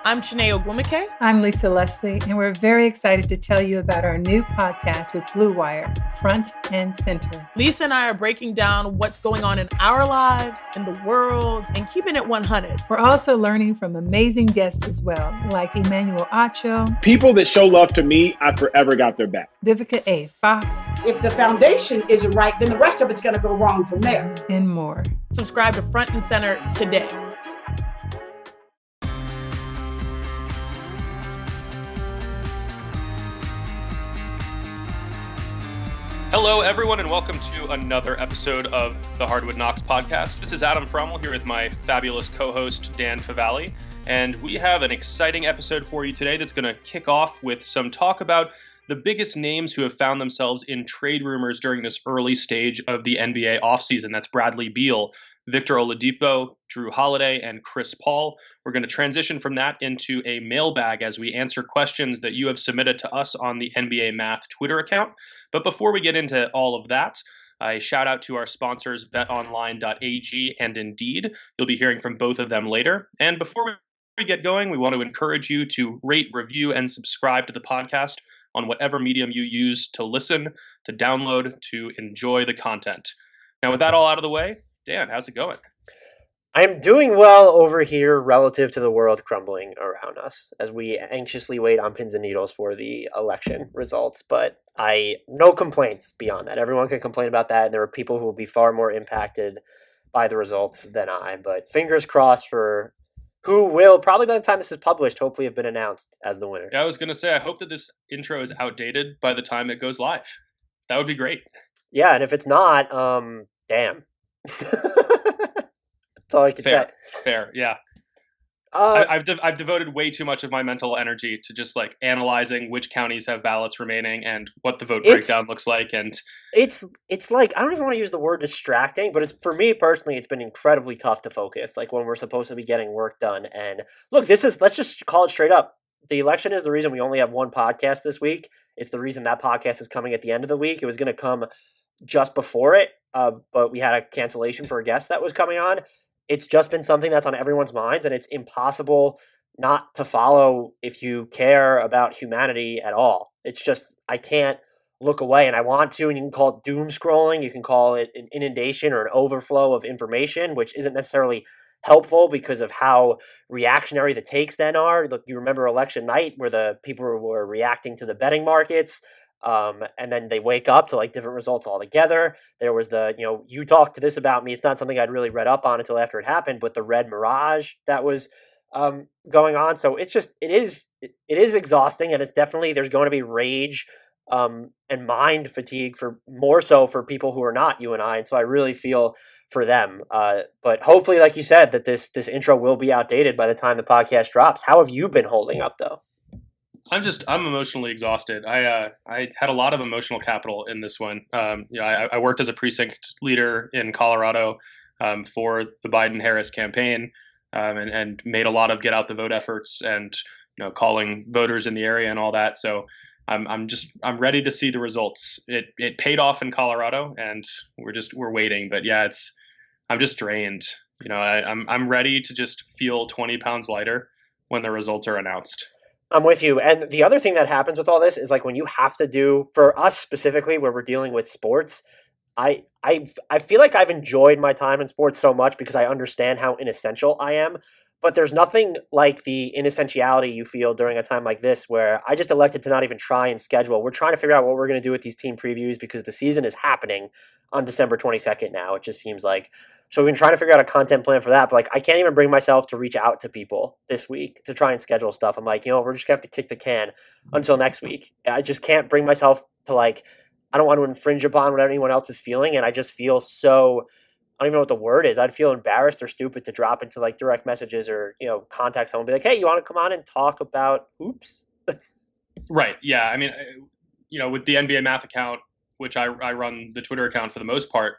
I'm Shanae Ogwumike. I'm Lisa Leslie, and we're very excited to tell you about our new podcast with Blue Wire, Front and Center. Lisa and I are breaking down what's going on in our lives, in the world, and keeping it 100. We're also learning from amazing guests as well, like Emmanuel Acho. People that show love to me, I forever got their back. Vivica A. Fox. If the foundation isn't right, then the rest of it's going to go wrong from there. And more. Subscribe to Front and Center today. Hello, everyone, and welcome to another episode of the Hardwood Knocks podcast. This is Adam Frommel here with my fabulous co-host, Dan Favali, and we have an exciting episode for you today that's going to kick off with some talk about the biggest names who have found themselves in trade rumors during this early stage of the NBA offseason. That's Bradley Beal, Victor Oladipo, Jrue Holiday, and Chris Paul. We're going to transition from that into a mailbag as we answer questions that you have submitted to us on the NBA Math Twitter account. But before we get into all of that, a shout out to our sponsors, betonline.ag and Indeed. You'll be hearing from both of them later. And before we get going, we want to encourage you to rate, review, and subscribe to the podcast on whatever medium you use to listen, to download, to enjoy the content. Now, with that all out of the way, Dan, how's it going? I'm doing well over here relative to the world crumbling around us as we anxiously wait on pins and needles for the election results. But no complaints beyond that. Everyone can complain about that, and there are people who will be far more impacted by the results than I. But fingers crossed for who will, probably by the time this is published, hopefully have been announced as the winner. Yeah, I was going to say, I hope that this intro is outdated by the time it goes live. That would be great. Yeah, and if it's not, damn. That's all I can say. Fair, yeah. I've devoted way too much of my mental energy to just like analyzing which counties have ballots remaining and what the vote breakdown looks like, and it's like, I don't even want to use the word distracting, but it's, for me personally, it's been incredibly tough to focus. Like when we're supposed to be getting work done, and look, let's just call it straight up. The election is the reason we only have one podcast this week. It's the reason that podcast is coming at the end of the week. It was going to come just before it, but we had a cancellation for a guest that was coming on. It's just been something that's on everyone's minds, and it's impossible not to follow if you care about humanity at all. It's just, I can't look away, and I want to, and you can call it doom scrolling, you can call it an inundation or an overflow of information, which isn't necessarily helpful because of how reactionary the takes then are. Look, you remember election night where the people were reacting to the betting markets, and then they wake up to like different results altogether. There was you talked to this about me. It's not something I'd really read up on until after it happened, but the red mirage that was going on. So it's just, it is exhausting, and it's definitely, there's going to be rage and mind fatigue more so for people who are not you and I. And so I really feel for them. But hopefully, like you said, that this intro will be outdated by the time the podcast drops. How have you been holding up though? I'm emotionally exhausted. I had a lot of emotional capital in this one. I worked as a precinct leader in Colorado for the Biden-Harris campaign, and made a lot of get out the vote efforts and calling voters in the area and all that. So I'm ready to see the results. It paid off in Colorado, and we're waiting. But yeah, I'm just drained. I'm ready to just feel 20 pounds lighter when the results are announced. I'm with you. And the other thing that happens with all this is like when you have to do, for us specifically, where we're dealing with sports, I feel like I've enjoyed my time in sports so much because I understand how inessential I am. But there's nothing like the inessentiality you feel during a time like this where I just elected to not even try and schedule. We're trying to figure out what we're going to do with these team previews because the season is happening on December 22nd now. It just seems like. So we've been trying to figure out a content plan for that. But like, I can't even bring myself to reach out to people this week to try and schedule stuff. I'm like, we're just going to have to kick the can until next week. I just can't bring myself to like, I don't want to infringe upon what anyone else is feeling. And I just feel so, I don't even know what the word is. I'd feel embarrassed or stupid to drop into like direct messages or, contact someone and be like, hey, you want to come on and talk about hoops? Right. Yeah. I mean, with the NBA Math account, which I run the Twitter account for the most part,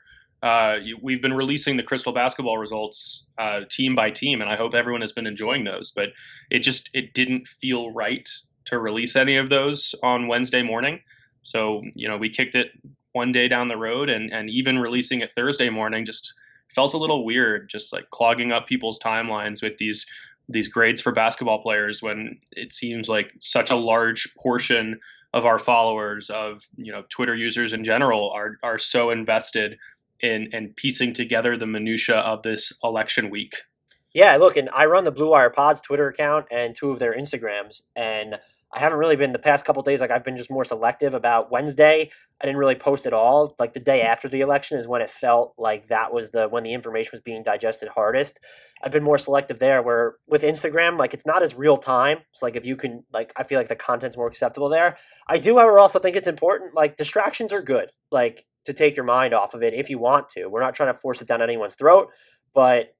we've been releasing the Crystal basketball results team by team, and I hope everyone has been enjoying those. But it didn't feel right to release any of those on Wednesday morning. So, we kicked it one day down the road, and even releasing it Thursday morning just felt a little weird, just like clogging up people's timelines with these these grades for basketball players when it seems like such a large portion of our followers, of Twitter users in general, are so invested in piecing together the minutia of this election week. Yeah, look, and I run the Blue Wire Pod's Twitter account and 2 of their Instagrams, and I haven't really been the past couple of days. Like, I've been just more selective about Wednesday. I didn't really post at all. Like, the day after the election is when it felt like that was when the information was being digested hardest. I've been more selective there, where with Instagram, like, it's not as real time. It's like, if you can, like, I feel like the content's more acceptable there. I do, however, also think it's important. Like, distractions are good, like, to take your mind off of it if you want to. We're not trying to force it down anyone's throat, but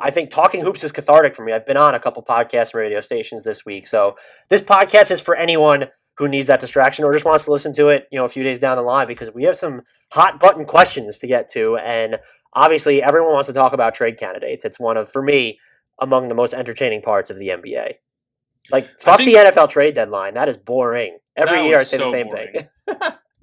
I think talking hoops is cathartic for me. I've been on a couple podcasts and radio stations this week. So this podcast is for anyone who needs that distraction or just wants to listen to it, a few days down the line, because we have some hot button questions to get to. And obviously everyone wants to talk about trade candidates. It's one of, for me, among the most entertaining parts of the NBA. Like, fuck the NFL trade deadline. That is boring. Every year I say the same thing.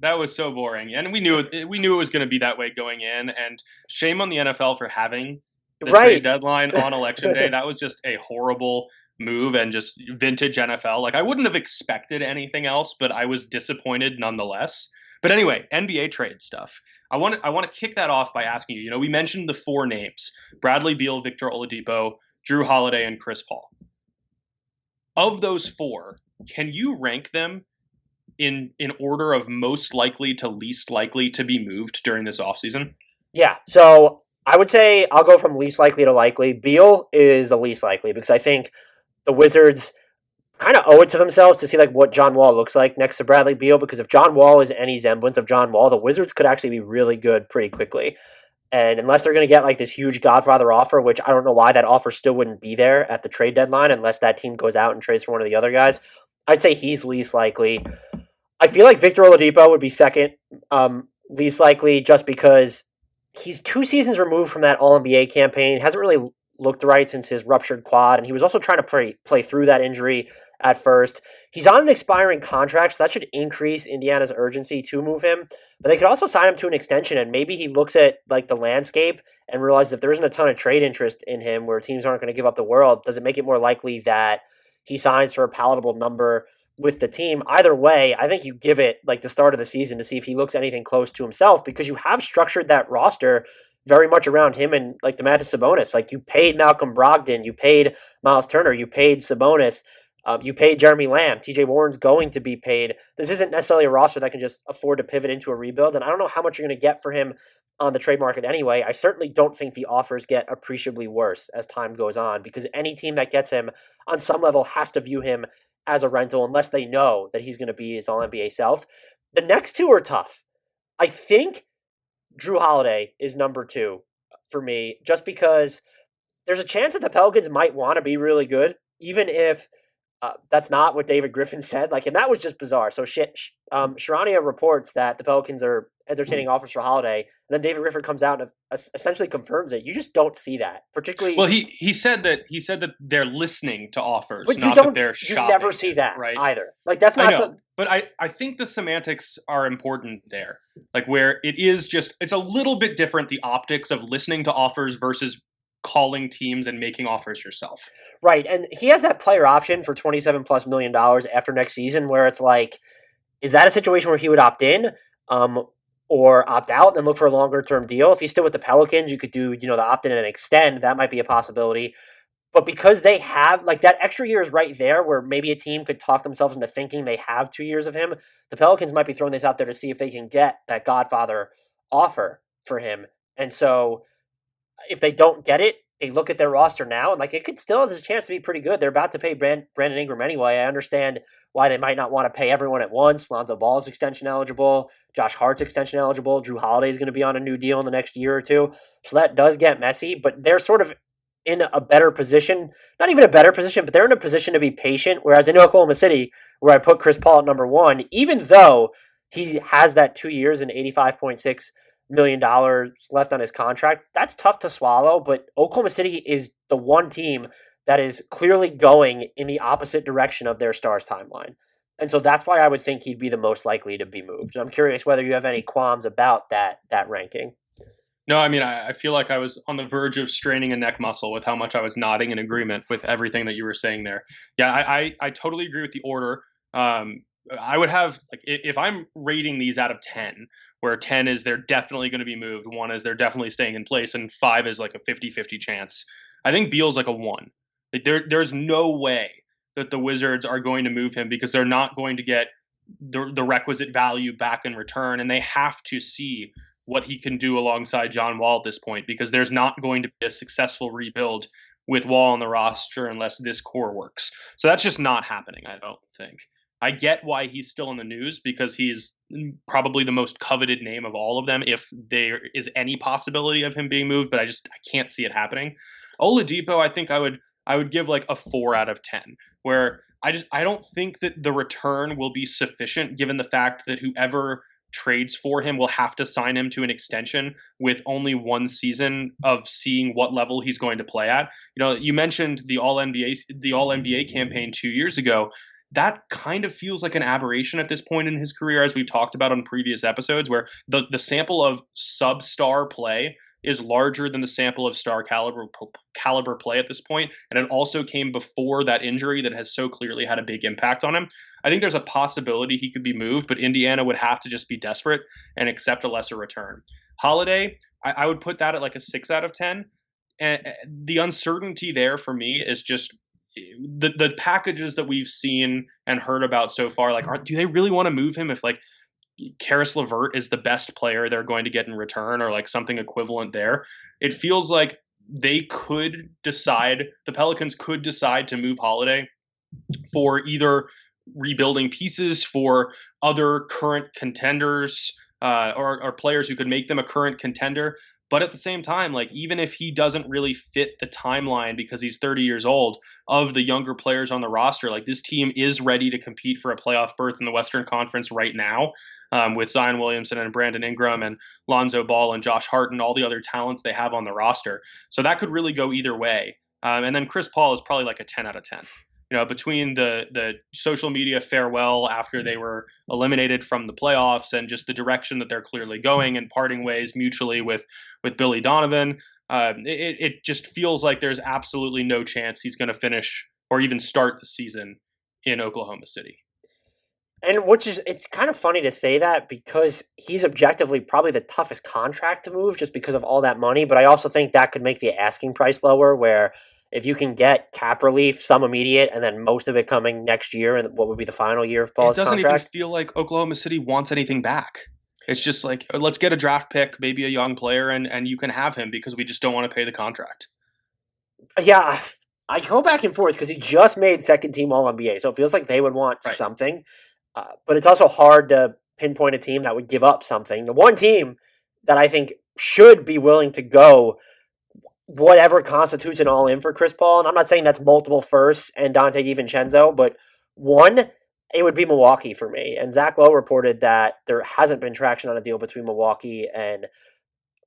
That was so boring. And we knew it was going to be that way going in. And shame on the NFL for having the trade deadline on election day. That was just a horrible move and just vintage NFL. Like, I wouldn't have expected anything else, but I was disappointed nonetheless. But anyway, NBA trade stuff. I want to kick that off by asking you, we mentioned the 4 names: Bradley Beal, Victor Oladipo, Jrue Holiday, and Chris Paul. Of those 4, can you rank them in order of most likely to least likely to be moved during this offseason? Yeah. So I would say I'll go from least likely to likely. Beal is the least likely because I think the Wizards kind of owe it to themselves to see like what John Wall looks like next to Bradley Beal, because if John Wall is any semblance of John Wall, the Wizards could actually be really good pretty quickly. And unless they're going to get like this huge Godfather offer, which I don't know why that offer still wouldn't be there at the trade deadline unless that team goes out and trades for one of the other guys, I'd say he's least likely. I feel like Victor Oladipo would be second least likely, just because he's 2 seasons removed from that All-NBA campaign. Hasn't really looked right since his ruptured quad, and he was also trying to play through that injury at first. He's on an expiring contract, so that should increase Indiana's urgency to move him. But they could also sign him to an extension, and maybe he looks at like the landscape and realizes if there isn't a ton of trade interest in him where teams aren't going to give up the world, does it make it more likely that he signs for a palatable number with the team? Either way, I think you give it like the start of the season to see if he looks anything close to himself, because you have structured that roster very much around him and like the Domantas Sabonis. Like, you paid Malcolm Brogdon, you paid Miles Turner, you paid Sabonis, you paid Jeremy Lamb. TJ Warren's going to be paid. This isn't necessarily a roster that can just afford to pivot into a rebuild, and I don't know how much you're going to get for him on the trade market anyway. I certainly don't think the offers get appreciably worse as time goes on, because any team that gets him on some level has to view him as a rental unless they know that he's going to be his All-NBA self. The next 2 are tough. I think Jrue Holiday is number 2 for me, just because there's a chance that the Pelicans might want to be really good, even if that's not what David Griffin said. Like, and that was just bizarre. So Sharania reports that the Pelicans are entertaining offers for Holiday, and then David Griffin comes out and essentially confirms it. You just don't see that, particularly. Well, he said that they're listening to offers, but not that they're shopping. You never see that, right? Either. Like, that's not. I know, but I think the semantics are important there. Like, where it is just, it's a little bit different, the optics of listening to offers versus calling teams and making offers yourself. Right. And he has that player option for $27+ million after next season, where it's like, is that a situation where he would opt in or opt out and then look for a longer term deal? If he's still with the Pelicans, you could do, the opt in and extend. That might be a possibility. But because they have, like, that extra year is right there where maybe a team could talk themselves into thinking they have 2 years of him, the Pelicans might be throwing this out there to see if they can get that Godfather offer for him. And so if they don't get it, they look at their roster now and, like, it could still have a chance to be pretty good. They're about to pay Brandon Ingram anyway. I understand why they might not want to pay everyone at once. Lonzo Ball is extension eligible. Josh Hart's extension eligible. Jrue Holiday is going to be on a new deal in the next year or 2. So that does get messy, but they're sort of in a better position. Not even a better position, but they're in a position to be patient. Whereas in Oklahoma City, where I put Chris Paul at number 1, even though he has that 2 years and $85.6 million left on his contract, that's tough to swallow. But Oklahoma City is the one team that is clearly going in the opposite direction of their stars timeline. And so that's why I would think he'd be the most likely to be moved. I'm curious whether you have any qualms about that ranking. No, I mean, I feel like I was on the verge of straining a neck muscle with how much I was nodding in agreement with everything that you were saying there. Yeah, I totally agree with the order. I would have, like, if I'm rating these out of 10, where 10 is they're definitely going to be moved, 1 is they're definitely staying in place, and 5 is like a 50-50 chance. I think Beal's like a 1. Like, there's no way that the Wizards are going to move him because they're not going to get the requisite value back in return, and they have to see what he can do alongside John Wall at this point, because there's not going to be a successful rebuild with Wall on the roster unless this core works. So that's just not happening, I don't think. I get why he's still in the news, because he's probably the most coveted name of all of them, if there is any possibility of him being moved, but I can't see it happening. Oladipo, I think I would give like a 4 out of 10, where I don't think that the return will be sufficient, given the fact that whoever trades for him will have to sign him to an extension with only 1 season of seeing what level he's going to play at. You know, you mentioned the All NBA campaign 2 years ago. That kind of feels like an aberration at this point in his career, as we've talked about on previous episodes, where the sample of sub-star play is larger than the sample of star caliber play at this point, and it also came before that injury that has so clearly had a big impact on him. I think there's a possibility he could be moved, but Indiana would have to just be desperate and accept a lesser return. Holiday, I would put that at like a 6 out of 10. And the uncertainty there for me is just the packages that we've seen and heard about so far. Like, do they really want to move him if like Karis LeVert is the best player they're going to get in return, or like something equivalent there? It feels like the Pelicans could decide to move Holiday for either rebuilding pieces, for other current contenders, or players who could make them a current contender. But at the same time, like, even if he doesn't really fit the timeline because he's 30 years old of the younger players on the roster, like, this team is ready to compete for a playoff berth in the Western Conference right now, with Zion Williamson and Brandon Ingram and Lonzo Ball and Josh Hart and all the other talents they have on the roster. So that could really go either way. And then Chris Paul is probably like a 10 out of 10. You know, between the social media farewell after they were eliminated from the playoffs and just the direction that they're clearly going and parting ways mutually with Billy Donovan, it just feels like there's absolutely no chance he's going to finish or even start the season in Oklahoma City. And it's kind of funny to say that, because he's objectively probably the toughest contract to move just because of all that money. But I also think that could make the asking price lower, where if you can get cap relief, some immediate, and then most of it coming next year, and what would be the final year of Paul's contract. It doesn't even feel like Oklahoma City wants anything back. It's just like, let's get a draft pick, maybe a young player, and you can have him because we just don't want to pay the contract. Yeah, I go back and forth because he just made second team All-NBA, so it feels like they would want something. But it's also hard to pinpoint a team that would give up something. The one team that I think should be willing to go whatever constitutes an all-in for Chris Paul, and I'm not saying that's multiple firsts and Dante DiVincenzo, but one, it would be Milwaukee for me. And Zach Lowe reported that there hasn't been traction on a deal between Milwaukee and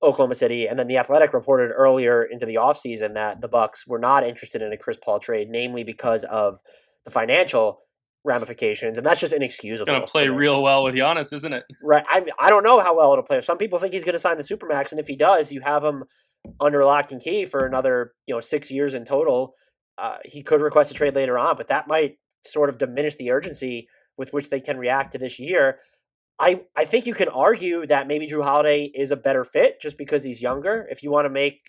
Oklahoma City, and then The Athletic reported earlier into the offseason that the Bucks were not interested in a Chris Paul trade, namely because of the financial ramifications, and that's just inexcusable. It's going to play real well with Giannis, isn't it? Right. I don't know how well it'll play. Some people think he's going to sign the Supermax, and if he does, you have him under lock and key for another 6 years in total. He could request a trade later on, but that might sort of diminish the urgency with which they can react to this year. I think you can argue that maybe Jrue Holiday is a better fit just because he's younger. If you want to make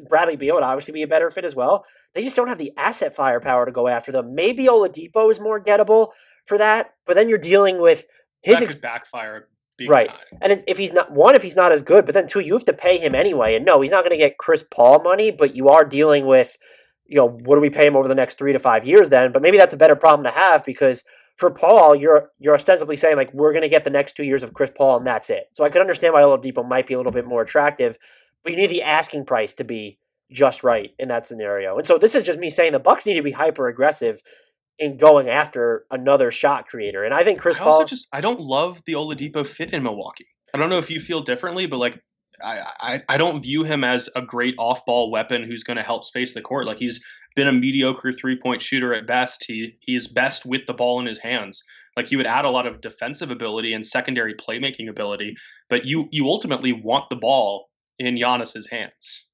Bradley Beal would obviously be a better fit as well. They just don't have the asset firepower to go after them. Maybe Oladipo is more gettable for that, but then you're dealing with his that could backfire big right. time. And if he's not as good, but then two, you have to pay him anyway. And no, he's not going to get Chris Paul money, but you are dealing with, what do we pay him over the next 3 to 5 years then? But maybe that's a better problem to have, because for Paul, you're ostensibly saying, like, we're going to get the next 2 years of Chris Paul and that's it. So I could understand why Oladipo might be a little bit more attractive, but you need the asking price to be just right in that scenario. And so this is just me saying the Bucks need to be hyper aggressive in going after another shot creator. And I think Chris Paul. I don't love the Oladipo fit in Milwaukee. I don't know if you feel differently, but like I don't view him as a great off-ball weapon who's going to help space the court. Like, he's been a mediocre three-point shooter at best. He's best with the ball in his hands. Like, he would add a lot of defensive ability and secondary playmaking ability, but you ultimately want the ball in Giannis's hands.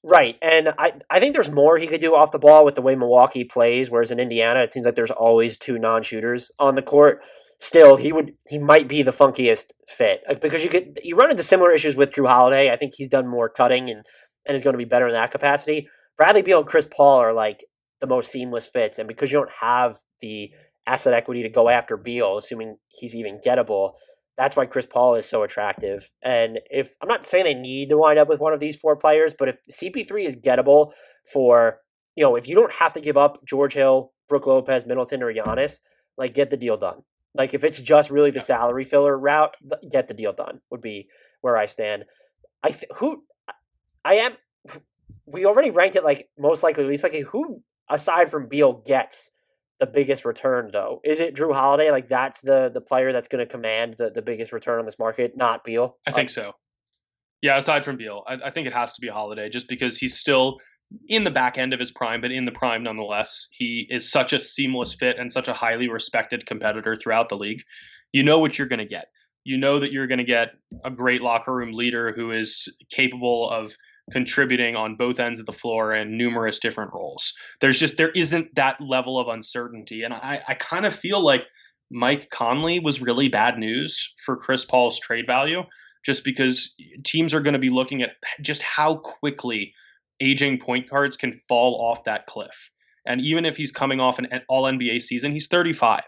Right, and I think there's more he could do off the ball with the way Milwaukee plays, whereas in Indiana, it seems like there's always two non-shooters on the court. Still, he might be the funkiest fit because you run into similar issues with Jrue Holiday. I think he's done more cutting and is going to be better in that capacity. Bradley Beal and Chris Paul are like the most seamless fits, and because you don't have the asset equity to go after Beal, assuming he's even gettable, that's why Chris Paul is so attractive. And if I'm not saying they need to wind up with one of these four players, but if CP3 is gettable for, if you don't have to give up George Hill, Brook Lopez, Middleton, or Giannis, like get the deal done. Like if it's just really the salary filler route, get the deal done would be where I stand. We already ranked it like most likely, at least like who aside from Beal gets the biggest return though? Is it Jrue Holiday? Like that's the player that's going to command the biggest return on this market, not Beal? I think so. Yeah, aside from Beal, I think it has to be Holiday just because he's still in the back end of his prime, but in the prime nonetheless. He is such a seamless fit and such a highly respected competitor throughout the league. You know what you're going to get. You know that you're going to get a great locker room leader who is capable of contributing on both ends of the floor in numerous different roles. There isn't that level of uncertainty. And I kind of feel like Mike Conley was really bad news for Chris Paul's trade value, just because teams are going to be looking at just how quickly aging point guards can fall off that cliff. And even if he's coming off an all NBA season, he's 35.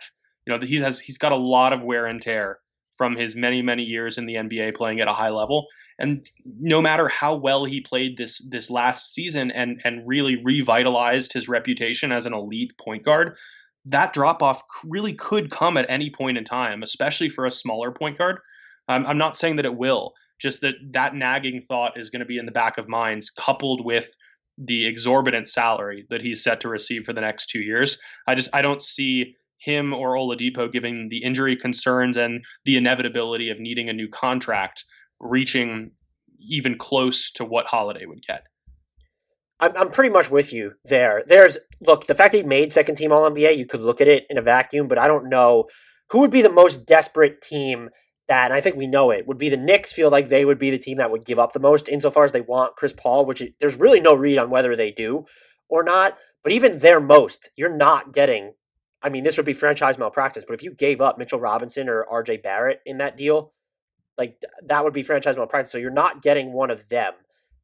He's got a lot of wear and tear from his many, many years in the NBA playing at a high level. And no matter how well he played this last season and really revitalized his reputation as an elite point guard, that drop-off really could come at any point in time, especially for a smaller point guard. I'm not saying that it will, just that nagging thought is going to be in the back of minds, coupled with the exorbitant salary that he's set to receive for the next 2 years. I don't see him or Oladipo, given the injury concerns and the inevitability of needing a new contract, reaching even close to what Holiday would get. I'm pretty much with you there. Look, the fact that he made second team All-NBA, you could look at it in a vacuum, but I don't know who would be the most desperate team that, and I think we know it, would be the Knicks. Feel like they would be the team that would give up the most insofar as they want Chris Paul, which there's really no read on whether they do or not. But even their most, you're not getting, I mean, this would be franchise malpractice, but if you gave up Mitchell Robinson or RJ Barrett in that deal, like that would be franchise malpractice. So you're not getting one of them.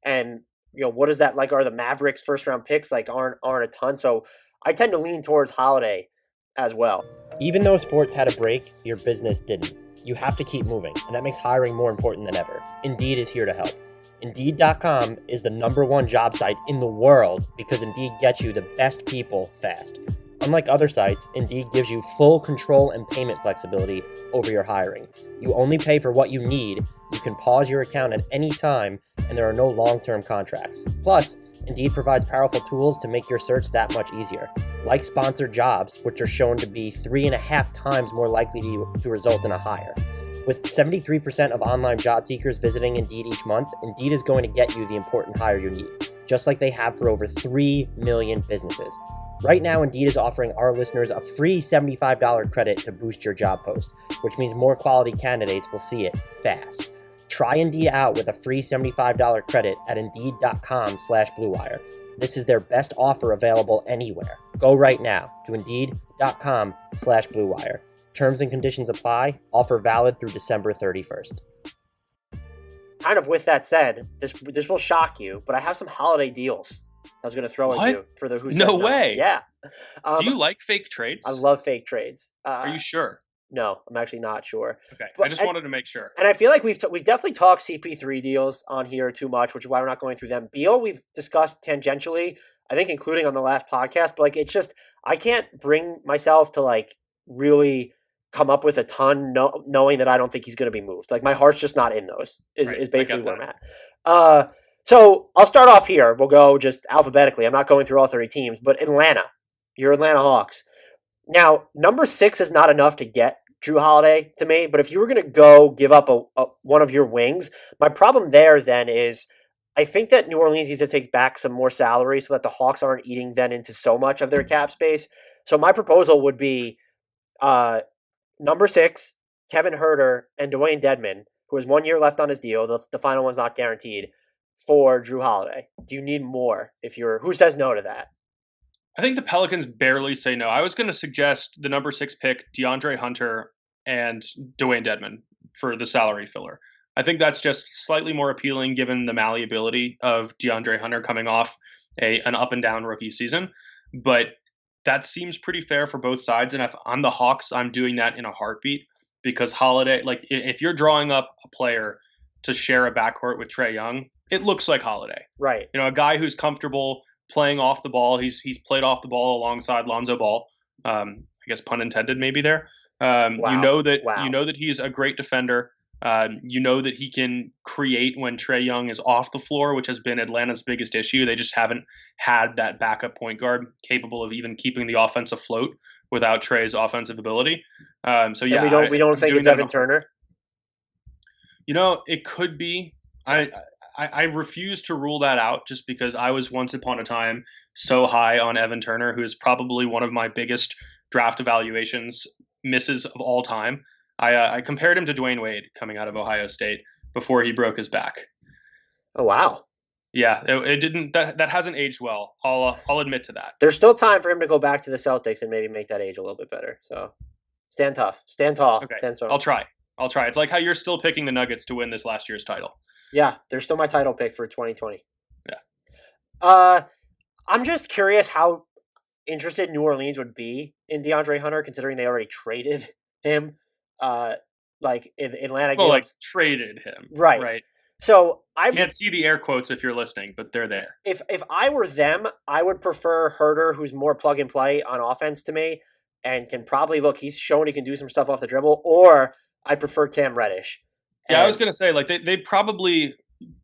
And what is that like? Are the Mavericks first round picks like aren't a ton? So I tend to lean towards Holiday as well. Even though sports had a break, your business didn't. You have to keep moving, and that makes hiring more important than ever. Indeed is here to help. Indeed.com is the #1 job site in the world because Indeed gets you the best people fast. Unlike other sites, Indeed gives you full control and payment flexibility over your hiring. You only pay for what you need, you can pause your account at any time, and there are no long-term contracts. Plus, Indeed provides powerful tools to make your search that much easier, like sponsored jobs, which are shown to be 3.5 times more likely to result in a hire. With 73% of online job seekers visiting Indeed each month, Indeed is going to get you the important hire you need, just like they have for over 3 million businesses. Right now, Indeed is offering our listeners a free $75 credit to boost your job post, which means more quality candidates will see it fast. Try Indeed out with a free $75 credit at Indeed.com/BlueWire. This is their best offer available anywhere. Go right now to Indeed.com/BlueWire. Terms and conditions apply. Offer valid through December 31st. Kind of with that said, this will shock you, but I have some holiday deals I was going to throw at you for the who's No way. Yeah. Do you like fake trades? I love fake trades. Are you sure? No, I'm actually not sure. Okay, I just wanted to make sure. And I feel like we've definitely talked CP3 deals on here too much, which is why we're not going through them. Beal, we've discussed tangentially, I think including on the last podcast, but like it's just, I can't bring myself to like really come up with a ton knowing that I don't think he's going to be moved. Like my heart's just not in those is basically where I'm at. So I'll start off here. We'll go just alphabetically. I'm not going through all 30 teams, but Atlanta, your Atlanta Hawks. Now, number 6 is not enough to get Jrue Holiday to me, but if you were going to go give up one of your wings, my problem there then is I think that New Orleans needs to take back some more salary so that the Hawks aren't eating then into so much of their cap space. So my proposal would be number 6, Kevin Huerter and Dwayne Dedmon who has 1 year left on his deal. The final one's not guaranteed, for Jrue Holiday? Do you need more? Who says no to that? I think the Pelicans barely say no. I was going to suggest the number 6 pick, DeAndre Hunter and Dwayne Dedmon for the salary filler. I think that's just slightly more appealing given the malleability of DeAndre Hunter coming off an up and down rookie season. But that seems pretty fair for both sides. And if I'm the Hawks, I'm doing that in a heartbeat, because Holiday, like if you're drawing up a player to share a backcourt with Trae Young, it looks like Holiday. Right. A guy who's comfortable playing off the ball. He's played off the ball alongside Lonzo Ball. I guess pun intended maybe there. Wow. You know that he's a great defender. You know that he can create when Trae Young is off the floor, which has been Atlanta's biggest issue. They just haven't had that backup point guard capable of even keeping the offense afloat without Trae's offensive ability. So yeah, and we don't think it's Evan Turner. It could be. I refuse to rule that out just because I was once upon a time so high on Evan Turner, who is probably one of my biggest draft evaluations misses of all time. I compared him to Dwayne Wade coming out of Ohio State before he broke his back. Oh, wow. Yeah, it didn't. That hasn't aged well. I'll admit to that. There's still time for him to go back to the Celtics and maybe make that age a little bit better. So stand tough, stand tall, okay. Stand strong. I'll try. It's like how you're still picking the Nuggets to win this last year's title. Yeah, they're still my title pick for 2020. Yeah. I'm just curious how interested New Orleans would be in DeAndre Hunter, considering they already traded him. Like in Atlanta. Well, traded him. Right. So I can't see the air quotes if you're listening, but they're there. If I were them, I would prefer Herter, who's more plug and play on offense to me, and can probably he's shown he can do some stuff off the dribble, or I prefer Cam Reddish. Yeah, I was going to say, they'd probably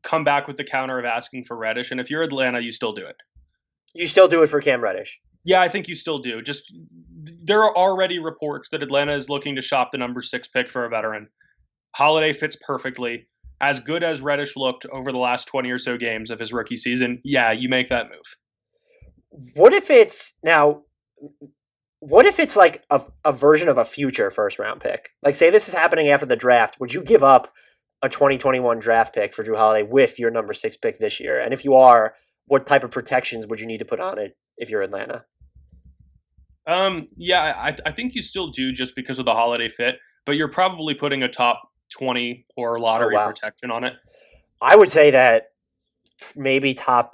come back with the counter of asking for Reddish, and if you're Atlanta, you still do it. You still do it for Cam Reddish? Yeah, I think you still do. Just there are already reports that Atlanta is looking to shop the number 6 pick for a veteran. Holiday fits perfectly. As good as Reddish looked over the last 20 or so games of his rookie season, yeah, you make that move. What if it's like a version of a future first round pick? Like, say this is happening after the draft. Would you give up a 2021 draft pick for Jrue Holiday with your number 6 pick this year? And if you are, what type of protections would you need to put on it if you're Atlanta? Yeah, I think you still do just because of the Holiday fit, but you're probably putting a top 20 or lottery protection on it. I would say that maybe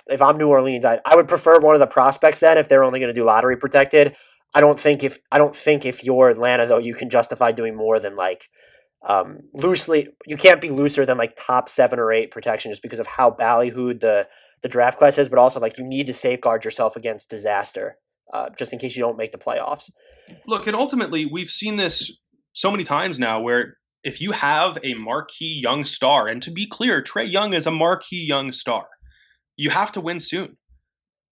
if I'm New Orleans, I would prefer one of the prospects then if they're only going to do lottery protected. I don't think if you're Atlanta though, you can justify doing more than loosely. You can't be looser than top 7 or 8 protection just because of how ballyhooed the draft class is, but also you need to safeguard yourself against disaster just in case you don't make the playoffs. Look, and ultimately we've seen this so many times now where if you have a marquee young star, and to be clear, Trae Young is a marquee young star, you have to win soon.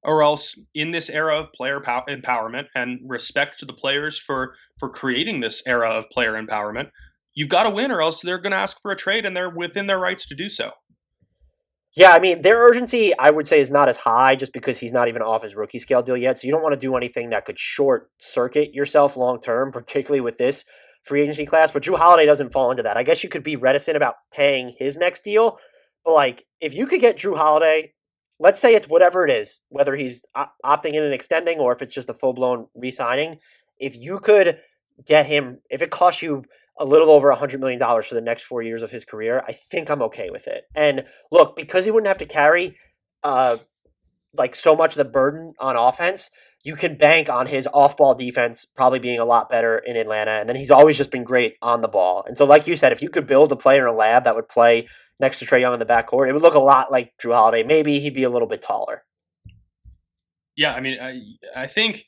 Or else, in this era of player empowerment and respect to the players for creating this era of player empowerment, you've got to win, or else they're going to ask for a trade, and they're within their rights to do so. Yeah, I mean, their urgency, I would say, is not as high just because he's not even off his rookie scale deal yet. So you don't want to do anything that could short circuit yourself long term, particularly with this free agency class. But Jrue Holiday doesn't fall into that. I guess you could be reticent about paying his next deal. But if you could get Jrue Holiday, let's say it's whatever it is, whether he's opting in and extending or if it's just a full-blown re-signing, if you could get him, if it costs you a little over $100 million for the next 4 years of his career, I think I'm okay with it. And look, because he wouldn't have to carry so much of the burden on offense, you can bank on his off-ball defense probably being a lot better in Atlanta. And then he's always just been great on the ball. And so like you said, if you could build a player in a lab that would play next to Trae Young in the backcourt, it would look a lot like Jrue Holiday. Maybe he'd be a little bit taller. Yeah, I mean, I think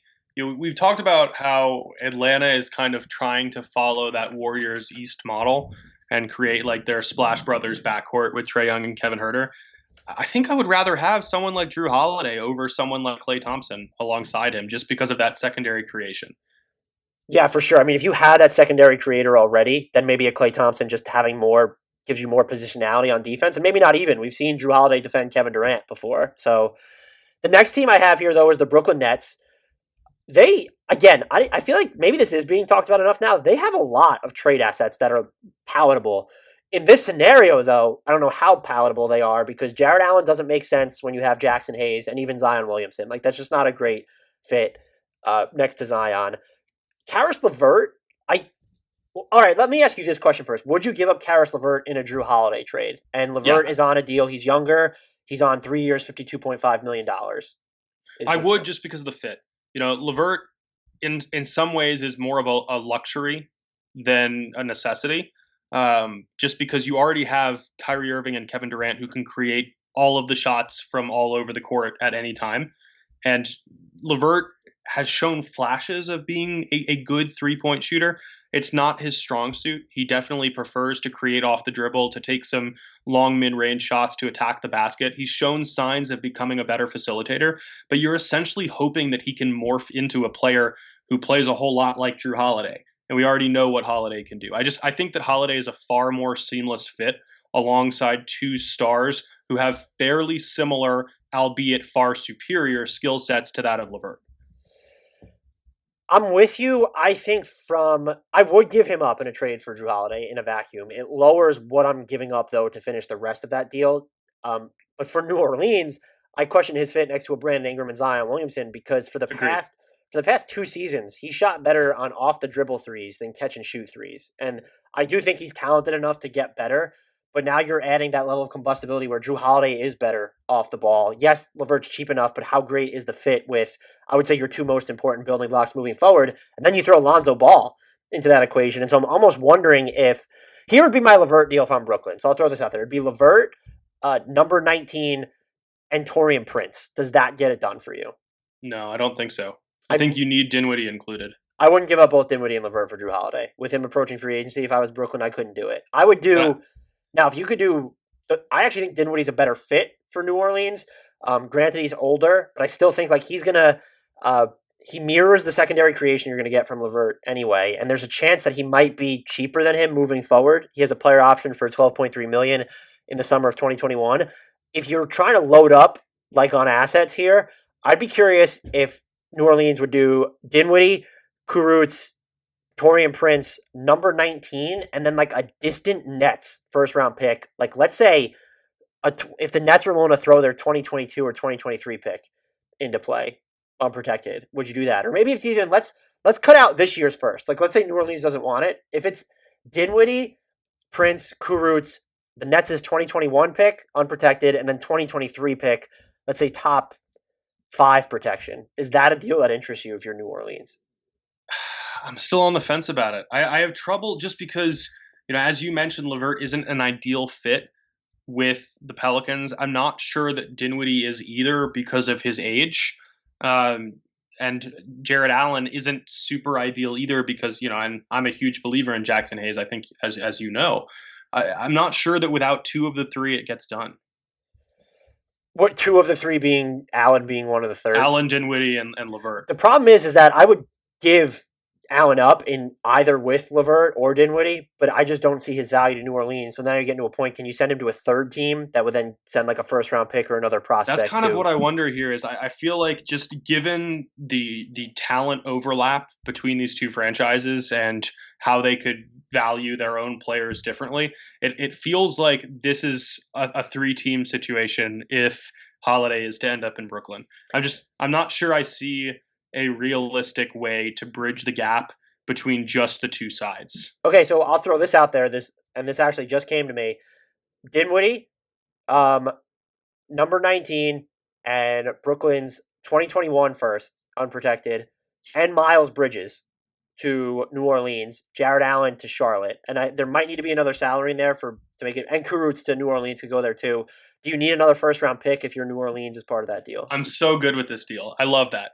we've talked about how Atlanta is kind of trying to follow that Warriors East model and create their Splash Brothers backcourt with Trae Young and Kevin Huerter. I think I would rather have someone like Jrue Holiday over someone like Klay Thompson alongside him just because of that secondary creation. Yeah, for sure. I mean, if you had that secondary creator already, then maybe a Klay Thompson just having more gives you more positionality on defense, and maybe not even. We've seen Jrue Holiday defend Kevin Durant before. So the next team I have here, though, is the Brooklyn Nets. They, again, I feel like maybe this is being talked about enough now. They have a lot of trade assets that are palatable In this scenario, though, I don't know how palatable they are because Jared Allen doesn't make sense when you have Jackson Hayes and even Zion Williamson. Like, that's just not a great fit next to Zion. Karis LeVert, all right, let me ask you this question first. Would you give up Karis LeVert in a Jrue Holiday trade? And LeVert is on a deal. He's younger. He's on 3 years, $52.5 million. I would, just because of the fit. LeVert in some ways is more of a luxury than a necessity. Just because you already have Kyrie Irving and Kevin Durant who can create all of the shots from all over the court at any time. And LeVert has shown flashes of being a good three-point shooter. It's not his strong suit. He definitely prefers to create off the dribble, to take some long mid-range shots to attack the basket. He's shown signs of becoming a better facilitator, but you're essentially hoping that he can morph into a player who plays a whole lot like Jrue Holiday. And we already know what Holiday can do. I think that Holiday is a far more seamless fit alongside two stars who have fairly similar, albeit far superior, skill sets to that of LeVert. I'm with you. I think I would give him up in a trade for Jrue Holiday in a vacuum. It lowers what I'm giving up, though, to finish the rest of that deal. But for New Orleans, I question his fit next to a Brandon Ingram and Zion Williamson because for the past 2 seasons, he shot better on off the dribble threes than catch and shoot threes. And I do think he's talented enough to get better. But now you're adding that level of combustibility where Jrue Holiday is better off the ball. Yes, LeVert's cheap enough, but how great is the fit with, I would say, your 2 most important building blocks moving forward? And then you throw Lonzo Ball into that equation. And so I'm almost wondering if, here would be my LeVert deal if I'm Brooklyn. So I'll throw this out there. It'd be LeVert, number 19, and Taurean Prince. Does that get it done for you? No, I don't think so. I think you need Dinwiddie included. I wouldn't give up both Dinwiddie and LeVert for Jrue Holiday. With him approaching free agency, if I was Brooklyn, I couldn't do it. I would do... Now, if you could do, I actually think Dinwiddie's a better fit for New Orleans. Granted, he's older, but I still think like he's gonna, he mirrors the secondary creation you're gonna get from LeVert anyway, and there's a chance that he might be cheaper than him moving forward. He has a player option for $12.3 million in the summer of 2021. If you're trying to load up like on assets here, I'd be curious if New Orleans would do Dinwiddie, Kurucs, Taurean Prince, number 19, and then like a distant Nets first-round pick. Like, let's say if the Nets were willing to throw their 2022 or 2023 pick into play unprotected, would you do that? Or maybe it's even, let's cut out this year's first. Like, let's say New Orleans doesn't want it. If it's Dinwiddie, Prince, Kurucs, the Nets' 2021 pick, unprotected, and then 2023 pick, let's say top 5 protection. Is that a deal that interests you if you're New Orleans? I'm still on the fence about it. I have trouble just because, as you mentioned, LeVert isn't an ideal fit with the Pelicans. I'm not sure that Dinwiddie is either because of his age. And Jared Allen isn't super ideal either because, I'm a huge believer in Jackson Hayes, I think, as you know. I'm not sure that without 2 of the 3, it gets done. What, 2 of the 3 being Allen being one of the third? Allen, Dinwiddie, and LeVert. The problem is that I would give Allen up in either with LeVert or Dinwiddie, but I just don't see his value to New Orleans. So now you're getting to a point, can you send him to a third team that would then send like a first-round pick or another prospect? That's kind of what I wonder here is I feel like just given the talent overlap between these 2 franchises and how they could value their own players differently, it feels like this is a 3-team situation if Holiday is to end up in Brooklyn. I'm not sure I see a realistic way to bridge the gap between just the 2 sides. Okay, so I'll throw this out there. This actually just came to me. Dinwiddie, number 19, and Brooklyn's 2021 first, unprotected, and Miles Bridges to New Orleans, Jared Allen to Charlotte, and there might need to be another salary in there to make it, and Kurucs to New Orleans could go there too. Do you need another first-round pick if you're New Orleans as part of that deal? I'm so good with this deal. I love that.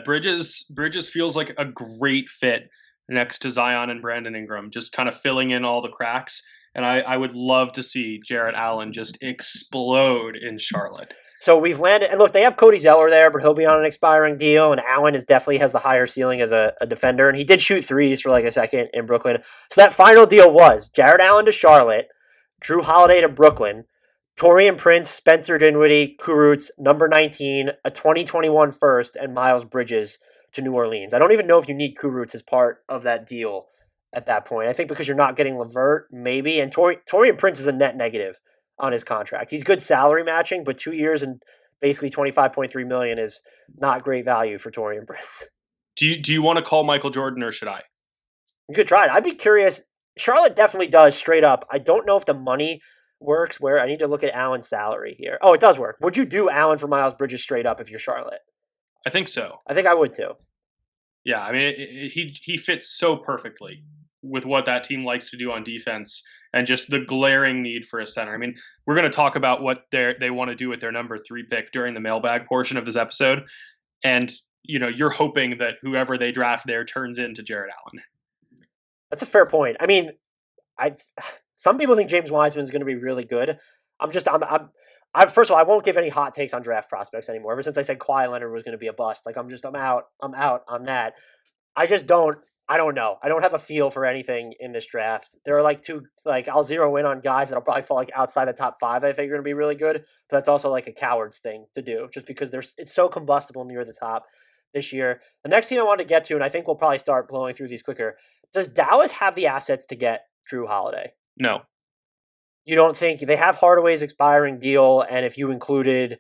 Bridges feels like a great fit next to Zion and Brandon Ingram, just kind of filling in all the cracks. And I would love to see Jared Allen just explode in Charlotte. So we've landed, and look, they have Cody Zeller there, but he'll be on an expiring deal, and Allen definitely has the higher ceiling as a defender, and he did shoot threes for like a second in Brooklyn. So that final deal was Jared Allen to Charlotte, Jrue Holiday to Brooklyn, Taurean Prince, Spencer Dinwiddie, Kurucs, number 19, a 2021 first, and Miles Bridges to New Orleans. I don't even know if you need Kurucs as part of that deal at that point. I think because you're not getting LeVert, maybe, and Taurean Prince is a net negative on his contract. He's good salary matching, but 2 years and basically $25.3 million is not great value for Taurean Prince. Do you want to call Michael Jordan, or should I? You could try it. I'd be curious. Charlotte definitely does, straight up. I don't know if the money works where I need to look at Allen's salary here. Oh, it does work. Would you do Allen for Miles Bridges straight up if you're Charlotte? I think so. I think I would too. Yeah, I mean, he fits so perfectly with what that team likes to do on defense and just the glaring need for a center. I mean, we're going to talk about what they want to do with their number 3 pick during the mailbag portion of this episode. And, you're hoping that whoever they draft there turns into Jared Allen. That's a fair point. I mean, some people think James Wiseman is going to be really good. First of all, I won't give any hot takes on draft prospects anymore. Ever since I said Kawhi Leonard was going to be a bust, I'm out on that. I don't know. I don't have a feel for anything in this draft. There are I'll zero in on guys that'll probably fall outside the top 5 I think are going to be really good, but that's also a coward's thing to do just because it's so combustible near the top this year. The next team I wanted to get to, and I think we'll probably start blowing through these quicker. Does Dallas have the assets to get Jrue Holiday? No. You don't think they have Hardaway's expiring deal, and if you included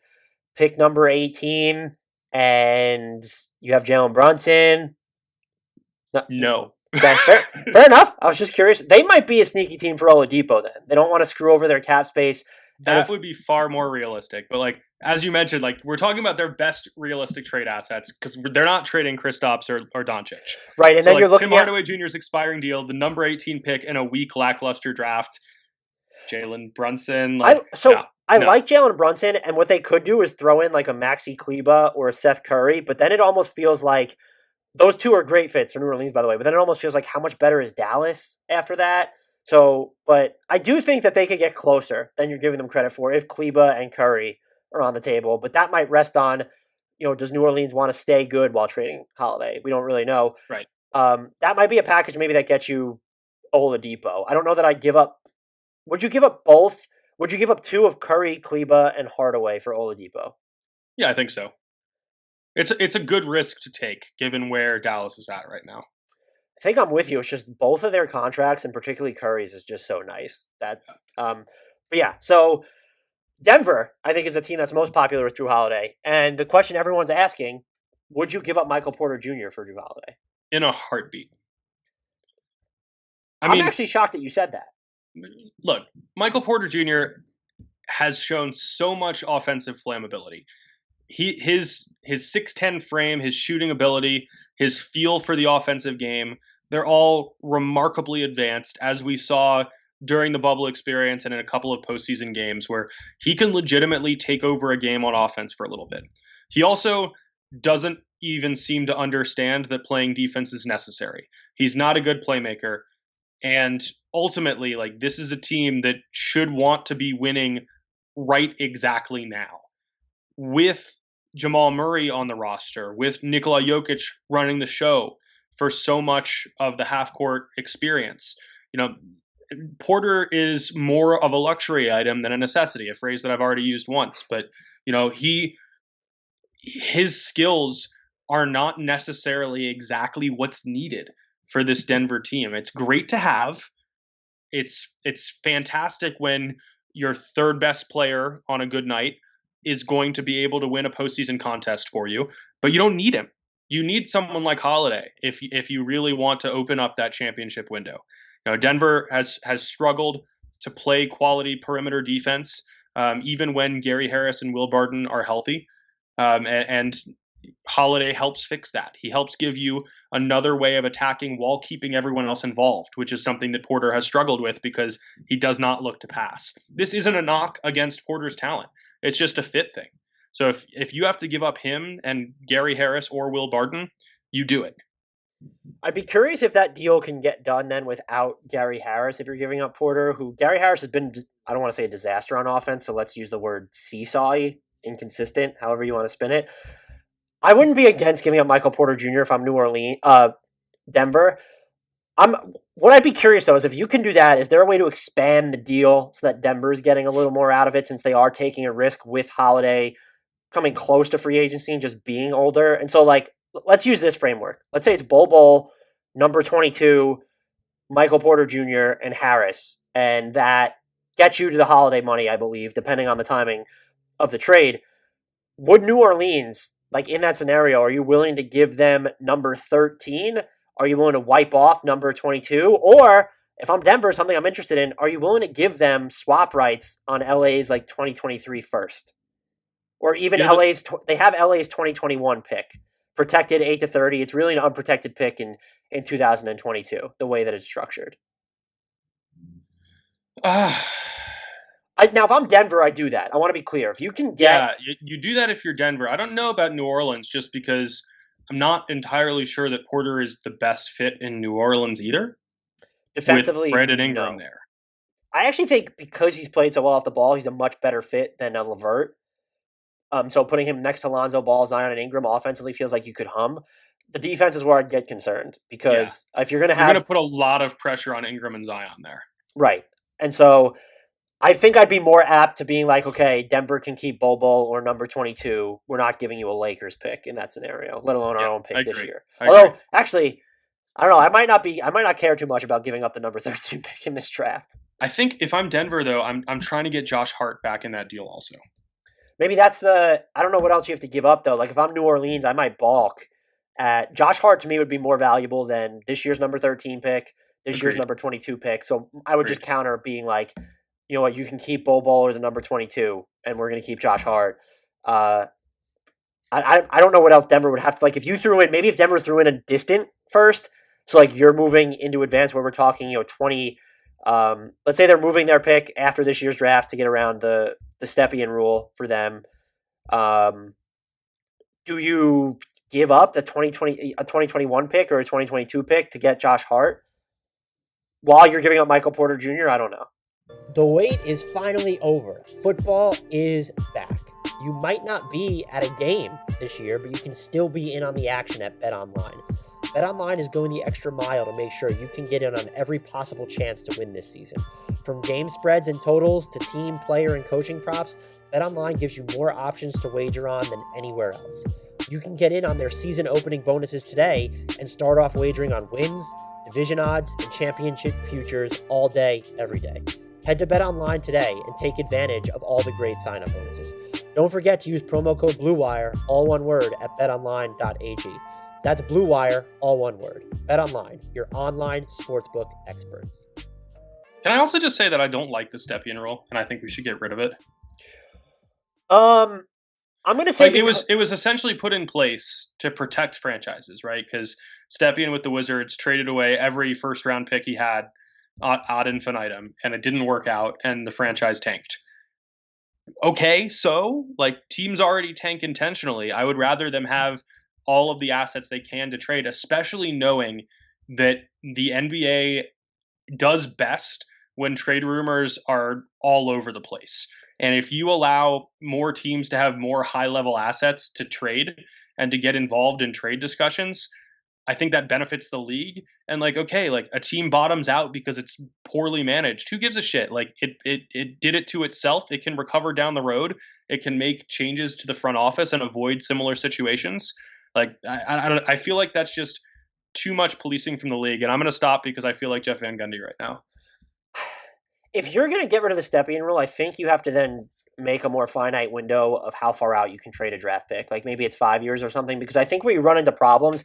pick number 18 and you have Jalen Brunson? No. Okay, fair enough. I was just curious. They might be a sneaky team for Oladipo then. They don't want to screw over their cap space. That would be far more realistic. But as you mentioned, we're talking about their best realistic trade assets because they're not trading Kristaps or Doncic. Right, and then you're looking Tim at Hardaway Jr.'s expiring deal, the number 18 pick in a weak lackluster draft, Jalen Brunson. I like Jalen Brunson, and what they could do is throw in a Maxi Kleba or a Seth Curry, but then it almost feels like those two are great fits for New Orleans, by the way, but then it almost feels like how much better is Dallas after that? So, but I do think that they could get closer than you're giving them credit for if Kleba and Curry are on the table, but that might rest on, does New Orleans want to stay good while trading Holiday? We don't really know. Right. That might be a package maybe that gets you Oladipo. I don't know that I'd give up. Would you give up both? Would you give up 2 of Curry, Kleba, and Hardaway for Oladipo? Yeah, I think so. It's a good risk to take given where Dallas is at right now. I think I'm with you. It's just both of their contracts, and particularly Curry's, is just so nice. But yeah, so Denver, I think, is the team that's most popular with Jrue Holiday. And the question everyone's asking, would you give up Michael Porter Jr. for Jrue Holiday? In a heartbeat. I'm actually shocked that you said that. Look, Michael Porter Jr. has shown so much offensive flammability. His 6'10" frame, his shooting ability, his feel for the offensive game, they're all remarkably advanced, as we saw during the bubble experience and in a couple of postseason games where he can legitimately take over a game on offense for a little bit. He also doesn't even seem to understand that playing defense is necessary. He's not a good playmaker. And ultimately, this is a team that should want to be winning right exactly now. With Jamal Murray on the roster, with Nikola Jokic running the show for so much of the half-court experience. Porter is more of a luxury item than a necessity, a phrase that I've already used once. But, his skills are not necessarily exactly what's needed for this Denver team. It's great to have. It's fantastic when your third best player on a good night is going to be able to win a postseason contest for you, but you don't need him. You need someone like Holiday if you really want to open up that championship window. Denver has struggled to play quality perimeter defense, even when Gary Harris and Will Barton are healthy, and Holiday helps fix that. He helps give you another way of attacking while keeping everyone else involved, which is something that Porter has struggled with because he does not look to pass. This isn't a knock against Porter's talent. It's just a fit thing. So if you have to give up him and Gary Harris or Will Barton, you do it. I'd be curious if that deal can get done then without Gary Harris, if you're giving up Porter, who Gary Harris has been, I don't want to say a disaster on offense, so let's use the word seesawy, inconsistent, however you want to spin it. I wouldn't be against giving up Michael Porter Jr. if I'm Denver. What I'd be curious, though, is if you can do that, is there a way to expand the deal so that Denver's getting a little more out of it since they are taking a risk with Holiday coming close to free agency and just being older? And so, let's use this framework. Let's say it's Bol Bol, number 22, Michael Porter Jr. and Harris, and that gets you to the Holiday money, I believe, depending on the timing of the trade. Would New Orleans, like in that scenario, are you willing to give them number 13? Are you willing to wipe off number 22? Or if I'm Denver, something I'm interested in, are you willing to give them swap rights on LA's like 2023 first? Or even they have LA's 2021 pick, protected 8-30. It's really an unprotected pick in 2022, the way that it's structured. Now, if I'm Denver, I do that. I want to be clear. If you can get... Yeah, you do that if you're Denver. I don't know about New Orleans just because I'm not entirely sure that Porter is the best fit in New Orleans either. Defensively, with Brandon Ingram there. I actually think because he's played so well off the ball, he's a much better fit than a LeVert. So putting him next to Lonzo Ball, Zion, and Ingram offensively feels like you could hum. The defense is where I'd get concerned because if you're going to put a lot of pressure on Ingram and Zion there. Right. And so I think I'd be more apt to being like, okay, Denver can keep Bobo or number 22. We're not giving you a Lakers pick in that scenario, let alone our own pick this year. Although, actually, I don't know. I might not care too much about giving up the number 13 pick in this draft. I think if I'm Denver, though, I'm trying to get Josh Hart back in that deal also. Maybe that's I don't know what else you have to give up, though. Like, if I'm New Orleans, I might balk at Josh Hart. To me, would be more valuable than this year's number 13 pick, this year's number 22 pick. So I would just counter being like, you know what, you can keep Bo Ball or the number 22, and we're going to keep Josh Hart. I don't know what else Denver would have to, like, if you threw in, maybe if Denver threw in a distant first, so like you're moving into advance where we're talking, 20, let's say they're moving their pick after this year's draft to get around the Stepien rule for them. Do you give up a 2021 pick or a 2022 pick to get Josh Hart while you're giving up Michael Porter Jr.? I don't know. The wait is finally over. Football is back. You might not be at a game this year, but you can still be in on the action at BetOnline. BetOnline is going the extra mile to make sure you can get in on every possible chance to win this season. From game spreads and totals to team, player, and coaching props, BetOnline gives you more options to wager on than anywhere else. You can get in on their season opening bonuses today and start off wagering on wins, division odds, and championship futures all day, every day. Head to BetOnline today and take advantage of all the great sign-up bonuses. Don't forget to use promo code BLUEWIRE, all one word, at betonline.ag. That's Blue Wire, all one word. BetOnline, your online sportsbook experts. Can I also just say that I don't like the Stepien rule, and I think we should get rid of it? I'm going to say it was essentially put in place to protect franchises, right? Because Stepien with the Wizards traded away every first-round pick he had ad infinitum, and it didn't work out, and the franchise tanked. Okay, so like teams already tank intentionally. I would rather them have all of the assets they can to trade, especially knowing that the NBA does best when trade rumors are all over the place. And if you allow more teams to have more high-level assets to trade and to get involved in trade discussions, I think that benefits the league. And like, okay, like a team bottoms out because it's poorly managed. Who gives a shit? Like it did it to itself. It can recover down the road. It can make changes to the front office and avoid similar situations. Like I feel like that's just too much policing from the league, and I'm going to stop because I feel like Jeff Van Gundy right now. If you're going to get rid of the Stepien rule, I think you have to then make a more finite window of how far out you can trade a draft pick. Like maybe it's 5 years or something, because I think where you run into problems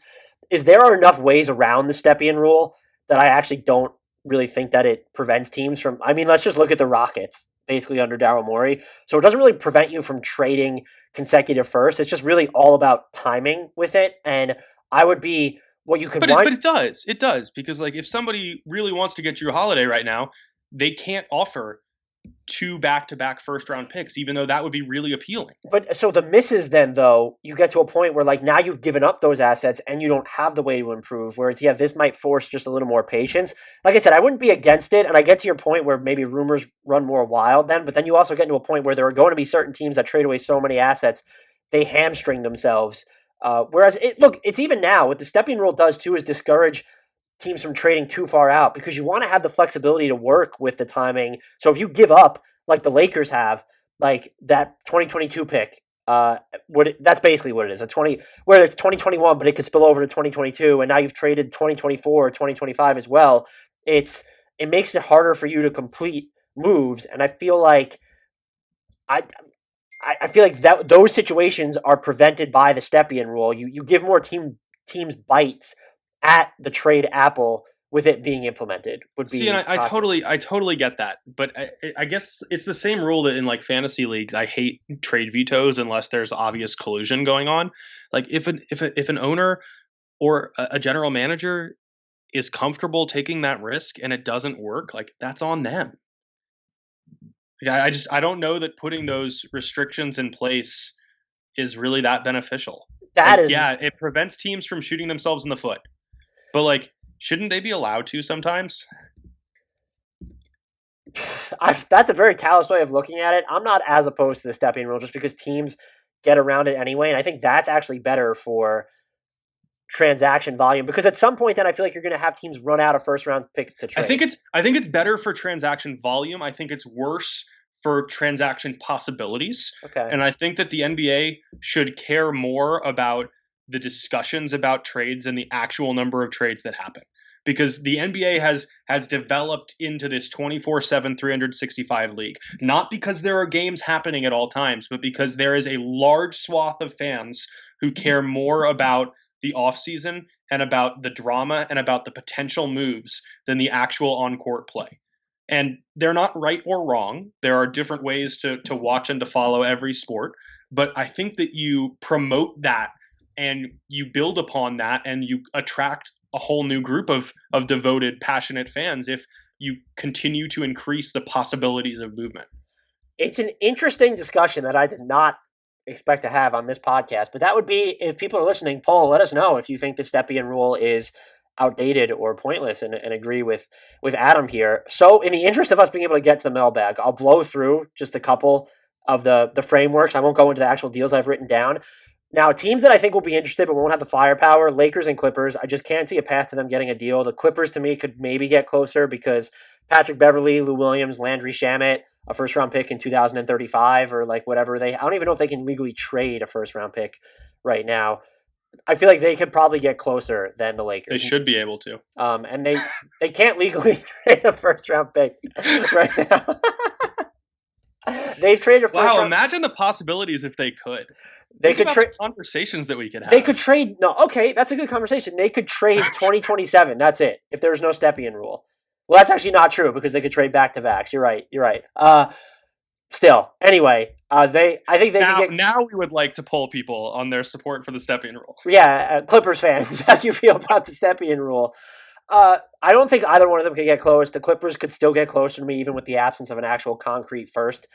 is there are enough ways around the Stepien rule that I actually don't really think that it prevents teams from. I mean, let's just look at the Rockets, basically under Daryl Morey. So it doesn't really prevent you from trading consecutive firsts. It's just really all about timing with it. And I would be what you could But it does. Because like if somebody really wants to get Jrue Holiday right now, they can't offer 2 back-to-back first-round picks, even though that would be really appealing. But so the misses then, though, you get to a point where like now you've given up those assets and you don't have the way to improve, whereas, this might force just a little more patience. Like I said, I wouldn't be against it, and I get to your point where maybe rumors run more wild then, but then you also get to a point where there are going to be certain teams that trade away so many assets, they hamstring themselves. Whereas, it's even now, what the Stepien rule does, too, is discourage teams from trading too far out because you want to have the flexibility to work with the timing. So if you give up, like the Lakers have, like that 2022 pick, that's basically what it is. Whether it's 2021, but it could spill over to 2022, and now you've traded 2024 or 2025 as well. it makes it harder for you to complete moves. And I feel like that those situations are prevented by the Stepien rule. You give more teams bites at the trade apple with it being implemented. And I totally get that, but I guess it's the same rule that in like fantasy leagues, I hate trade vetoes unless there's obvious collusion going on. Like if an owner or a general manager is comfortable taking that risk and it doesn't work, like that's on them. I don't know that putting those restrictions in place is really that beneficial. It prevents teams from shooting themselves in the foot. But like, shouldn't they be allowed to sometimes? That's a very callous way of looking at it. I'm not as opposed to the Stepien rule just because teams get around it anyway. And I think that's actually better for transaction volume, because at some point then I feel like you're going to have teams run out of first round picks to trade. I think it's better for transaction volume. I think it's worse for transaction possibilities. Okay. And I think that the NBA should care more about the discussions about trades and the actual number of trades that happen, because the NBA has developed into this 24/7 365 league, not because there are games happening at all times, but because there is a large swath of fans who care more about the offseason and about the drama and about the potential moves than the actual on-court play. And they're not right or wrong. There are different ways to watch and to follow every sport. But I think that you promote that and you build upon that and you attract a whole new group of devoted, passionate fans if you continue to increase the possibilities of movement. It's an interesting discussion that I did not expect to have on this podcast, but that would be, if people are listening, Paul, let us know if you think the Stepien rule is outdated or pointless, and agree with Adam here. So in the interest of us being able to get to the mailbag, I'll blow through just a couple of the frameworks. I won't go into the actual deals I've written down. Now, teams that I think will be interested but won't have the firepower, Lakers and Clippers. I just can't see a path to them getting a deal. The Clippers, to me, could maybe get closer because Patrick Beverley, Lou Williams, Landry Shamet, a first-round pick in 2035 or like whatever. I don't even know if they can legally trade a first-round pick right now. I feel like they could probably get closer than the Lakers. They should be able to. And they can't legally trade a first-round pick right now. They've traded a first round. Imagine the possibilities if they could. They could trade conversations that we could have. They could trade. No, okay, that's a good conversation. They could trade 2027. That's it. If there's no Stepien rule. Well, that's actually not true because they could trade back-to-backs. You're right. Still, anyway, I think they now, can get. Now we would like to poll people on their support for the Stepien rule. Yeah, Clippers fans, how do you feel about the Stepien rule? I don't think either one of them could get close. The Clippers could still get closer to me, even with the absence of an actual concrete first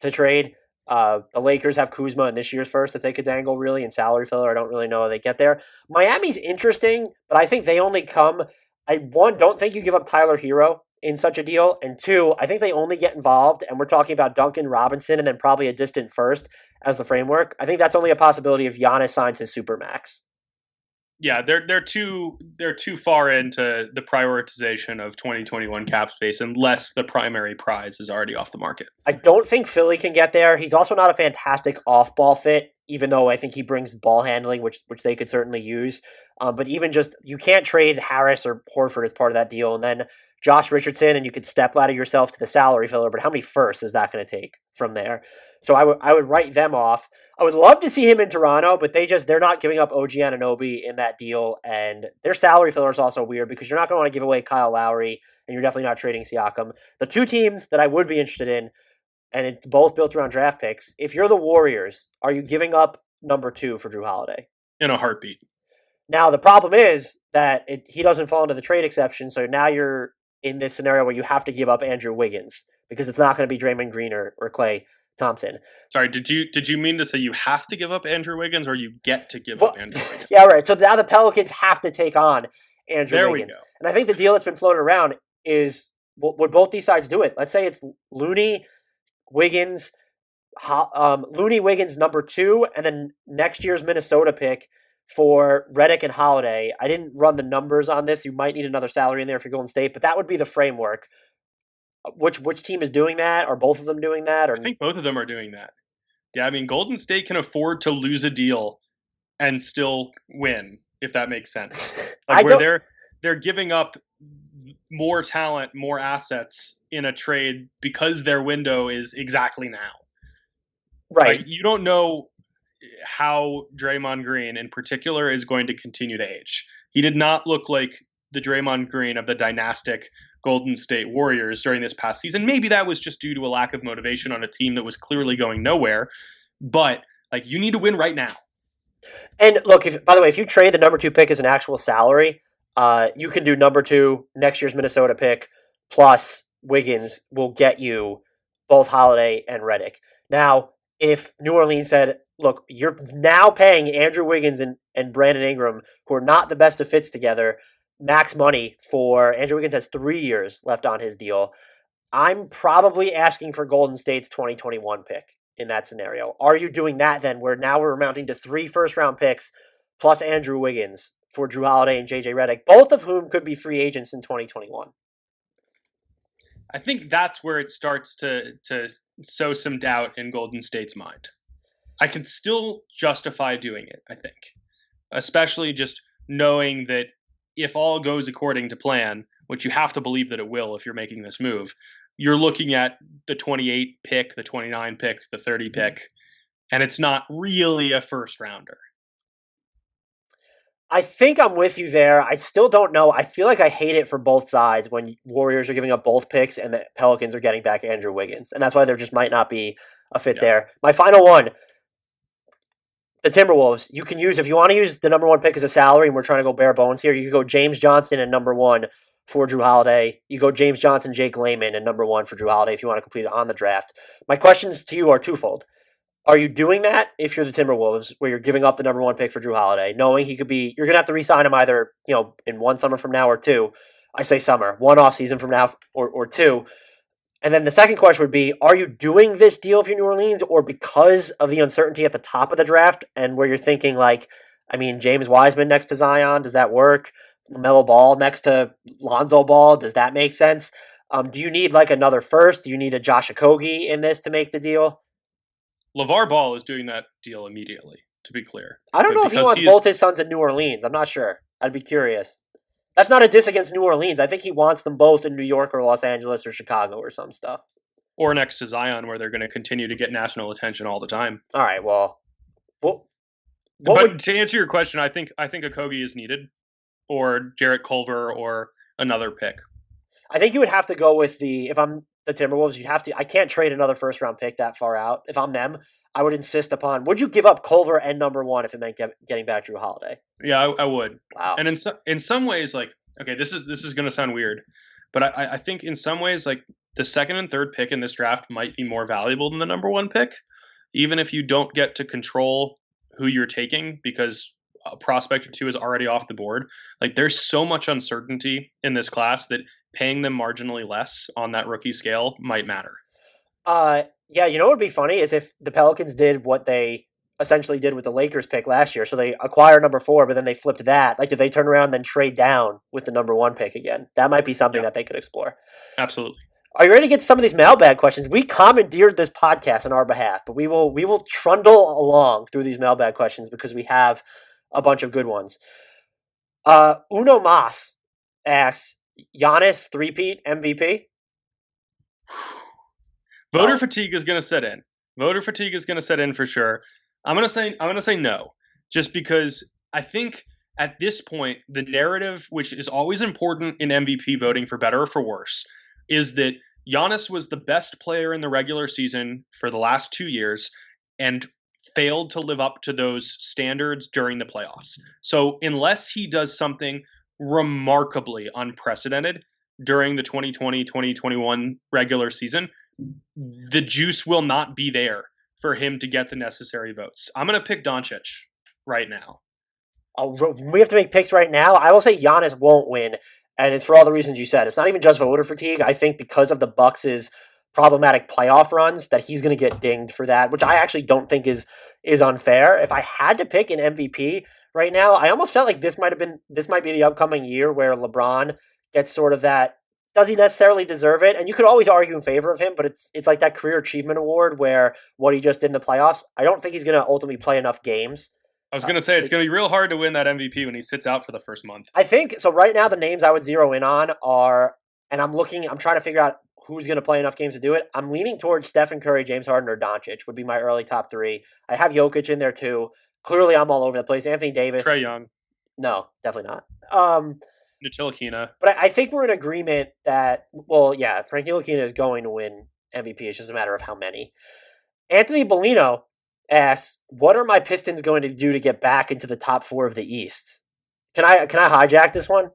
to trade. The Lakers have Kuzma in this year's first if they could dangle, really, in salary filler. I don't really know how they get there. Miami's interesting, but I think they only come. I don't think you give up Tyler Hero in such a deal, and two, I think they only get involved, and we're talking about Duncan Robinson and then probably a distant first as the framework. I think that's only a possibility if Giannis signs his supermax. Yeah, they're too far into the prioritization of 2021 cap space unless the primary prize is already off the market. I don't think Philly can get there. He's also not a fantastic off-ball fit, even though I think he brings ball handling, which they could certainly use. But even just, you can't trade Harris or Horford as part of that deal, and then Josh Richardson, and you could step ladder yourself to the salary filler, but how many firsts is that going to take from there? So I would write them off. I would love to see him in Toronto, but they're not giving up OG Anunoby in that deal, and their salary filler is also weird because you're not going to want to give away Kyle Lowry, and you're definitely not trading Ciacom. The two teams that I would be interested in, and it's both built around draft picks, if you're the Warriors, are you giving up number 2 for Jrue Holiday? In a heartbeat. Now, the problem is that he doesn't fall into the trade exception, so now you're in this scenario where you have to give up Andrew Wiggins because it's not going to be Draymond Green or Klay Thompson. Sorry, did you mean to say you have to give up Andrew Wiggins or you get to give up Andrew Wiggins? Yeah, right. So now the Pelicans have to take on Andrew Wiggins. We go. And I think the deal that's been floated around is, would both these sides do it? Let's say it's Looney, Wiggins, number 2, and then next year's Minnesota pick for Redick and Holiday. I didn't run the numbers on this. You might need another salary in there if you're Golden State, but that would be the framework. Which team is doing that? Are both of them doing that? Or I think both of them are doing that. Yeah, I mean, Golden State can afford to lose a deal and still win, if that makes sense. Like they're giving up more talent, more assets in a trade because their window is exactly now. Right. Like, you don't know how Draymond Green in particular is going to continue to age. He did not look like the Draymond Green of the dynastic Golden State Warriors during this past season. Maybe that was just due to a lack of motivation on a team that was clearly going nowhere. But like, you need to win right now. And look, by the way, if you trade the number 2 pick as an actual salary, you can do number 2, next year's Minnesota pick, plus Wiggins will get you both Holiday and Redick. Now, if New Orleans said, look, you're now paying Andrew Wiggins and Brandon Ingram, who are not the best of fits together, max money for Andrew Wiggins has 3 years left on his deal, I'm probably asking for Golden State's 2021 pick in that scenario. Are you doing that then, where now we're amounting to 3 first-round picks plus Andrew Wiggins for Jrue Holiday and JJ Redick, both of whom could be free agents in 2021? I think that's where it starts to sow some doubt in Golden State's mind. I can still justify doing it, I think, especially just knowing that if all goes according to plan, which you have to believe that it will if you're making this move, you're looking at the 28 pick, the 29 pick, the 30 pick, and it's not really a first rounder. I think I'm with you there. I still don't know. I feel like I hate it for both sides when Warriors are giving up both picks and the Pelicans are getting back Andrew Wiggins. And that's why there just might not be a fit there. My final one, the Timberwolves. You can use, if you want to use the number 1 pick as a salary, and we're trying to go bare bones here, you could go James Johnson and number 1 for Jrue Holiday. You go James Johnson, Jake Layman, and number 1 for Jrue Holiday if you want to complete it on the draft. My questions to you are twofold. Are you doing that if you're the Timberwolves, where you're giving up the number 1 pick for Jrue Holiday, knowing he could be, you're going to have to re-sign him either, in 1 summer from now or 2. I say summer, 1 off season from now or 2. And then the second question would be, are you doing this deal if you're New Orleans, or because of the uncertainty at the top of the draft and where you're thinking James Wiseman next to Zion, does that work? LaMelo Ball next to Lonzo Ball, does that make sense? Do you need another first? Do you need a Josh Okogie in this to make the deal? LeVar Ball is doing that deal immediately, to be clear. I don't know if he wants both his sons in New Orleans. I'm not sure. I'd be curious. That's not a diss against New Orleans. I think he wants them both in New York or Los Angeles or Chicago or some stuff. Or next to Zion, where they're going to continue to get national attention all the time. All right, well to answer your question, I think Okogie is needed, or Jarrett Culver, or another pick. I think you would have to go with if I'm the Timberwolves, you'd have to. I can't trade another first-round pick that far out. If I'm them, I would insist upon. Would you give up Culver and number 1 if it meant getting back Jrue Holiday? Yeah, I would. Wow. And in some ways, okay, this is going to sound weird, but I think in some ways, the second and third pick in this draft might be more valuable than the number 1 pick, even if you don't get to control who you're taking because a prospect or 2 is already off the board. There's so much uncertainty in this class that paying them marginally less on that rookie scale might matter. Yeah, what would be funny is if the Pelicans did what they essentially did with the Lakers pick last year. So they acquire number 4, but then they flipped that. Did they turn around and then trade down with the number 1 pick again? That might be something that they could explore. Absolutely. Are you ready to get to some of these mailbag questions? We commandeered this podcast on our behalf, but we will trundle along through these mailbag questions because we have a bunch of good ones. Uno Mas asks, Giannis three-peat MVP? Voter fatigue is going to set in. Voter fatigue is going to set in for sure. I'm going to say no, just because I think at this point the narrative, which is always important in MVP voting for better or for worse, is that Giannis was the best player in the regular season for the last 2 years and failed to live up to those standards during the playoffs. So unless he does something remarkably unprecedented during the 2020-2021 regular season, the juice will not be there for him to get the necessary votes. I'm going to pick Doncic right now. We have to make picks right now. I will say Giannis won't win, and it's for all the reasons you said. It's not even just voter fatigue. I think because of the Bucks' problematic playoff runs that he's going to get dinged for that, which I actually don't think is unfair. If I had to pick an MVP right now, I almost felt like this might be the upcoming year where LeBron gets sort of that. Does he necessarily deserve it? And you could always argue in favor of him, but it's like that career achievement award where what he just did in the playoffs. I don't think he's going to ultimately play enough games. I was going to say it's going to be real hard to win that MVP when he sits out for the first month. I think so. Right now, the names I would zero in on are and I'm trying to figure out who's going to play enough games to do it. I'm leaning towards Stephen Curry, James Harden, or Doncic would be my early top three. I have Jokic in there too. Clearly, I'm all over the place. Anthony Davis. Trae Young. No, definitely not. Ntilikina. But I think we're in agreement that, Frank Ntilikina is going to win MVP. It's just a matter of how many. Anthony Bellino asks, what are my Pistons going to do to get back into the top 4 of the East? Can I hijack this one?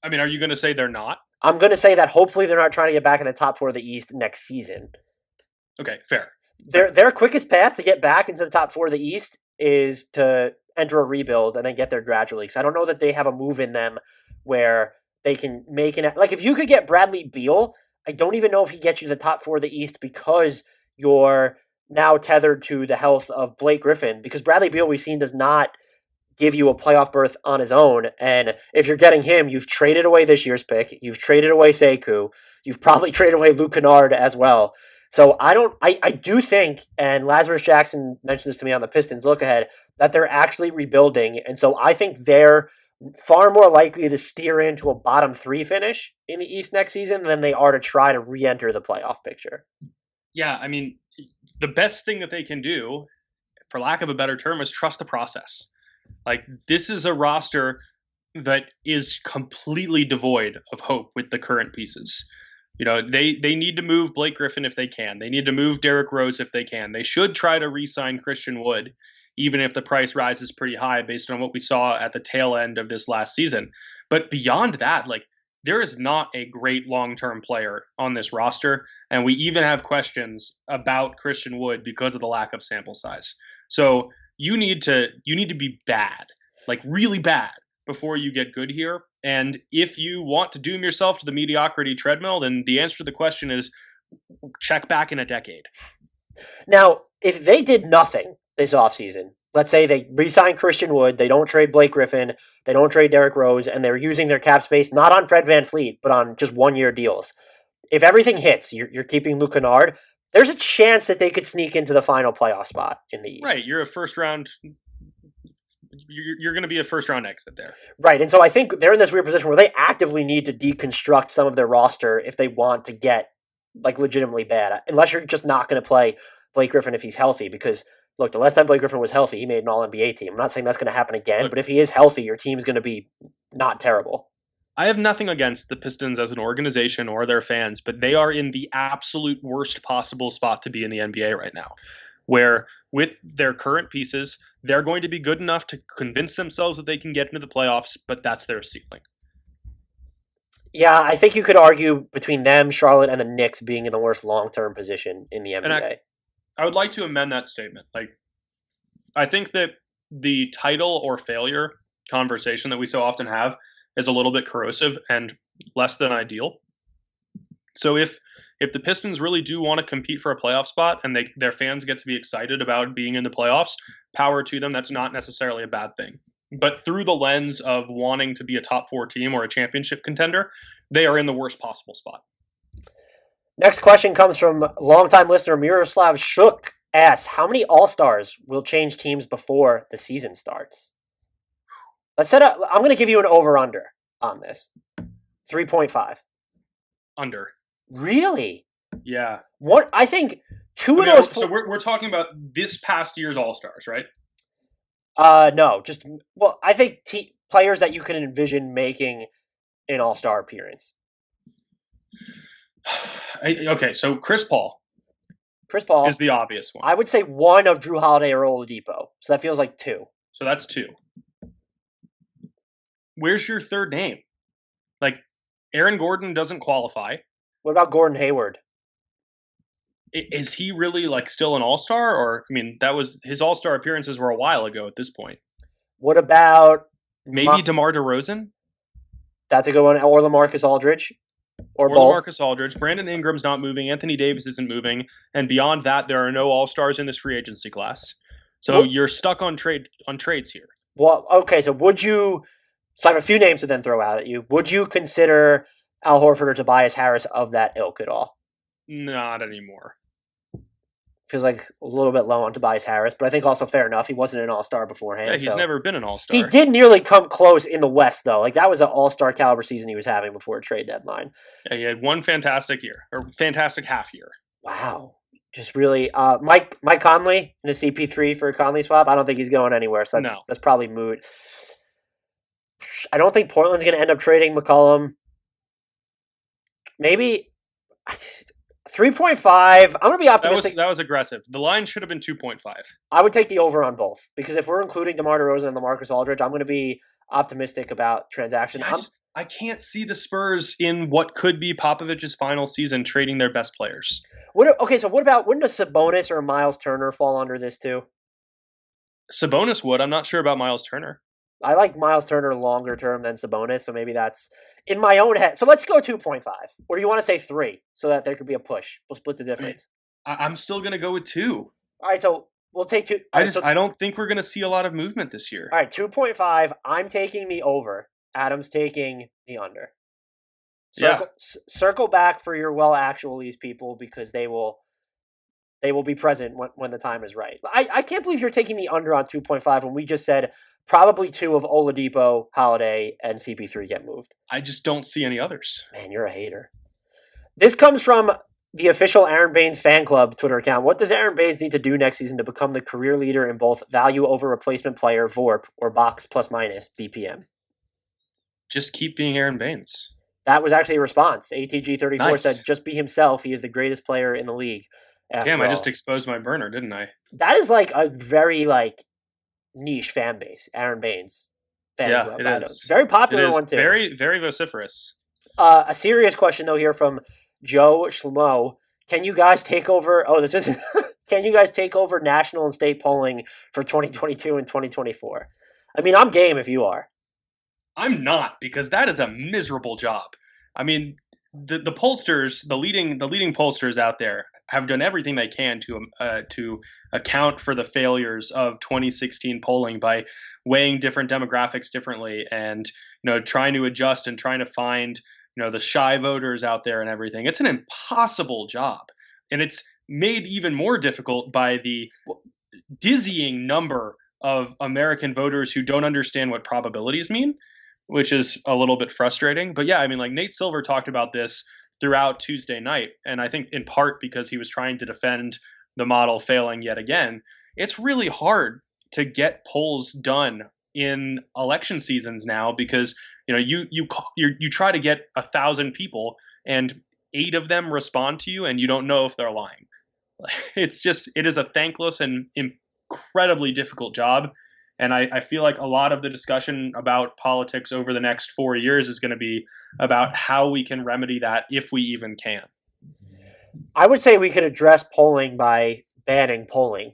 I mean, are you going to say they're not? I'm going to say that hopefully they're not trying to get back in the top 4 of the East next season. Okay, fair. Their quickest path to get back into the top 4 of the East is to enter a rebuild and then get there gradually. Because I don't know that they have a move in them where they can make an... Like, if you could get Bradley Beal, I don't even know if he gets you to the top 4 of the East because you're now tethered to the health of Blake Griffin. Because Bradley Beal, we've seen, does not give you a playoff berth on his own. And if you're getting him, you've traded away this year's pick. You've traded away Sekou. You've probably traded away Luke Kennard as well. So I do think, and Lazarus Jackson mentioned this to me on the Pistons look ahead, that they're actually rebuilding. And so I think they're far more likely to steer into a bottom 3 finish in the East next season than they are to try to re-enter the playoff picture. Yeah, I mean, the best thing that they can do, for lack of a better term, is trust the process. Like, this is a roster that is completely devoid of hope with the current pieces. You know, they need to move Blake Griffin if they can. They need to move Derrick Rose if they can. They should try to re-sign Christian Wood, even if the price rises pretty high based on what we saw at the tail end of this last season. But beyond that, like, there is not a great long-term player on this roster, and we even have questions about Christian Wood because of the lack of sample size. So you need to be bad, like really bad, before you get good here. And if you want to doom yourself to the mediocrity treadmill, then the answer to the question is check back in a decade. Now, if they did nothing this offseason, let's say they re-sign Christian Wood, they don't trade Blake Griffin, they don't trade Derrick Rose, and they're using their cap space not on Fred VanVleet, but on just 1-year deals. If everything hits, you're keeping Luke Kennard, there's a chance that they could sneak into the final playoff spot in the East. Right, you're going to be a first-round exit there. Right, and so I think they're in this weird position where they actively need to deconstruct some of their roster if they want to get, like, legitimately bad, unless you're just not going to play Blake Griffin if he's healthy, because, look, the last time Blake Griffin was healthy, he made an All-NBA team. I'm not saying that's going to happen again, but if he is healthy, your team's going to be not terrible. I have nothing against the Pistons as an organization or their fans, but they are in the absolute worst possible spot to be in the NBA right now, where with their current pieces, they're going to be good enough to convince themselves that they can get into the playoffs, but that's their ceiling. Yeah, I think you could argue between them, Charlotte, and the Knicks being in the worst long-term position in the NBA. And I would like to amend that statement. Like, I think that the title or failure conversation that we so often have is a little bit corrosive and less than ideal. So if the Pistons really do want to compete for a playoff spot and their fans get to be excited about being in the playoffs, power to them. That's not necessarily a bad thing. But through the lens of wanting to be a top 4 team or a championship contender, they are in the worst possible spot. Next question comes from longtime listener Miroslav Shuk. Asks, how many All-Stars will change teams before the season starts? Let's set up. I'm going to give you an over-under on this. 3.5. Under. Really? Yeah. What? I think two of those. So we're talking about this past year's All-Stars, right? No. I think players that you can envision making an All-Star appearance. Okay, so Chris Paul. Chris Paul is the obvious one. I would say one of Jrue Holiday or Oladipo. So that feels like 2. So that's 2. Where's your third name? Like, Aaron Gordon doesn't qualify. What about Gordon Hayward? Is he really, like, still an All-Star? Or, I mean, that was his All-Star appearances were a while ago at this point. What about maybe DeMar DeRozan? That's a good one. Or LaMarcus Aldridge. Or both. LaMarcus Aldridge. Brandon Ingram's not moving. Anthony Davis isn't moving. And beyond that, there are no All-Stars in this free agency class. So you're stuck on trades here. Well, okay, so would you... So I have a few names to then throw out at you. Would you consider Al Horford or Tobias Harris of that ilk at all? Not anymore. Feels like a little bit low on Tobias Harris, but I think also fair enough. He wasn't an all-star beforehand. Yeah, he's never been an all-star. He did nearly come close in the West, though. Like, that was an all-star caliber season he was having before a trade deadline. Yeah, he had one fantastic year, or fantastic half year. Wow. Just really, Mike Conley in a CP3 for a Conley swap. I don't think he's going anywhere, so that's probably moot. I don't think Portland's going to end up trading McCollum. Maybe 3.5. I'm going to be optimistic. That was aggressive. The line should have been 2.5. I would take the over on both, because if we're including DeMar DeRozan and LaMarcus Aldridge, I'm going to be optimistic about transaction. I can't see the Spurs in what could be Popovich's final season trading their best players. What about, wouldn't a Sabonis or a Miles Turner fall under this too? Sabonis would. I'm not sure about Miles Turner. I like Miles Turner longer term than Sabonis, so maybe that's in my own head. So let's go 2.5. Or do you want to say 3 so that there could be a push? We'll split the difference. I'm still going to go with 2. All right, so we'll take 2. I don't think we're going to see a lot of movement this year. All right, 2.5. I'm taking the over. Adam's taking the under. Circle back for your actualies people, because they will be present when the time is right. I can't believe you're taking the under on 2.5 when we just said probably 2 of Oladipo, Holiday, and CP3 get moved. I just don't see any others. Man, you're a hater. This comes from the official Aaron Baines fan club Twitter account. What does Aaron Baines need to do next season to become the career leader in both value over replacement player VORP or box plus minus BPM? Just keep being Aaron Baines. That was actually a response. ATG34 said, just be himself. He is the greatest player in the league. Damn, I just exposed my burner, didn't I? That is like a very niche fan base, Aaron Baines. It is. Very popular one too. Very, very vociferous. A serious question though here from Joe Schlomo. Can you guys take over? Can you guys take over national and state polling for 2022 and 2024? I mean, I'm game if you are. I'm not, because that is a miserable job. I mean, the pollsters, the leading pollsters out there have done everything they can to account for the failures of 2016 polling by weighing different demographics differently and trying to adjust and trying to find the shy voters out there and everything. It's an impossible job, and it's made even more difficult by the dizzying number of American voters who don't understand what probabilities mean, which is a little bit frustrating. But yeah, I mean, Nate Silver talked about this throughout Tuesday night, and I think in part because he was trying to defend the model failing yet again. It's really hard to get polls done in election seasons now, because you try to get 1,000 people and 8 of them respond to you and you don't know if they're lying. It is a thankless and incredibly difficult job. And I feel like a lot of the discussion about politics over the next 4 years is going to be about how we can remedy that, if we even can. I would say we could address polling by banning polling.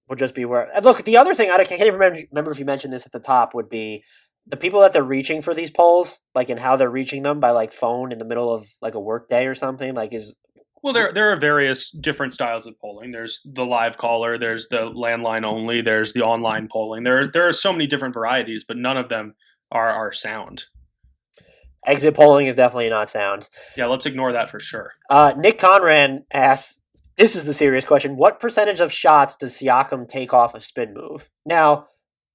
Would just be where. Look, the other thing, I can't even remember if you mentioned this at the top, would be the people that they're reaching for these polls, and how they're reaching them by phone in the middle of a work day or something. Well, there are various different styles of polling. There's the live caller, there's the landline only, there's the online polling. There are so many different varieties, but none of them are sound. Exit polling is definitely not sound. Yeah, let's ignore that for sure. Nick Conran asks, this is the serious question, what percentage of shots does Ciacom take off a spin move? Now,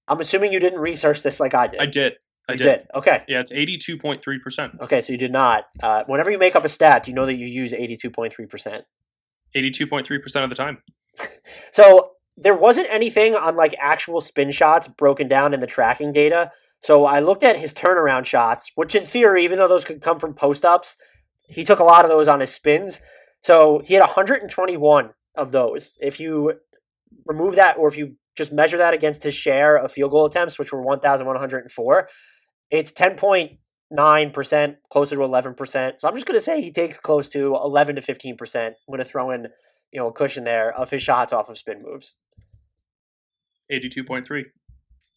I'm assuming you didn't research this like I did. I did. You did. Okay. Yeah, it's 82.3%. Okay, so you did not. Whenever you make up a stat, you know that you use 82.3%. 82.3% of the time. So there wasn't anything on actual spin shots broken down in the tracking data. So I looked at his turnaround shots, which in theory, even though those could come from post-ups, he took a lot of those on his spins. So he had 121 of those. If you remove that, or if you just measure that against his share of field goal attempts, which were 1,104, it's 10.9%, closer to 11%. So I'm just going to say he takes close to 11 to 15%. I'm going to throw in, a cushion there of his shots off of spin moves. 82.3.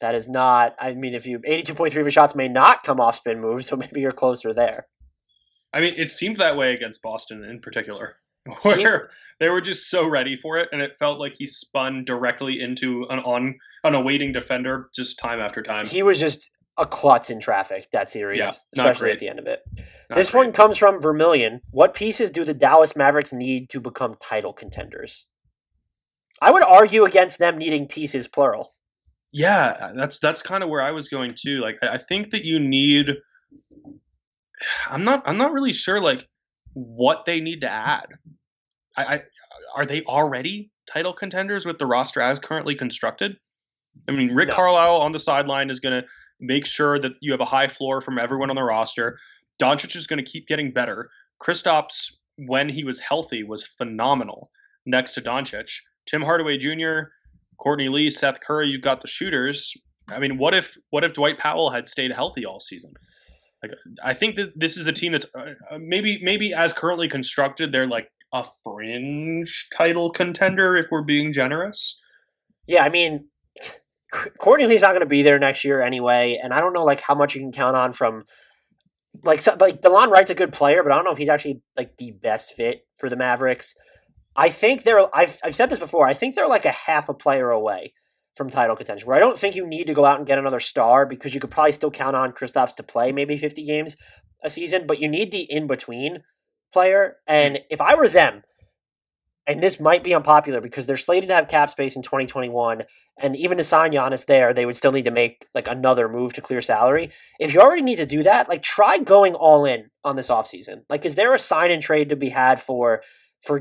That is not, 82.3 of his shots may not come off spin moves, so maybe you're closer there. I mean, it seemed that way against Boston in particular, where they were just so ready for it, and it felt like he spun directly into an awaiting defender just time after time. He was just a klutz in traffic that series, especially at the end of it. This one comes from Vermilion. What pieces do the Dallas Mavericks need to become title contenders? I would argue against them needing pieces, plural. Yeah, that's kind of where I was going too. Like, I think that you need. I'm not really sure like what they need to add. Are they already title contenders with the roster as currently constructed? I mean, Rick Carlisle on the sideline is going to make sure that you have a high floor from everyone on the roster. Doncic is going to keep getting better. Kristaps, when he was healthy, was phenomenal next to Doncic. Tim Hardaway Jr., Courtney Lee, Seth Curry, you've got the shooters. I mean, what if Dwight Powell had stayed healthy all season? Like, I think that this is a team that's maybe as currently constructed, they're like a fringe title contender if we're being generous. Yeah, I mean, Courtney Lee's not going to be there next year anyway, and I don't know like how much you can count on from like DeLon Wright's a good player, but I don't know if he's actually like the best fit for the Mavericks. I think I've said this before. I think they're like a half a player away from title contention, where I don't think you need to go out and get another star because you could probably still count on Kristaps to play maybe 50 games a season, but you need the in-between player. And if I were them, and this might be unpopular because they're slated to have cap space in 2021, and even to sign Giannis there, they would still need to make like another move to clear salary. If you already need to do that, like try going all in on this offseason. Like, is there a sign and trade to be had for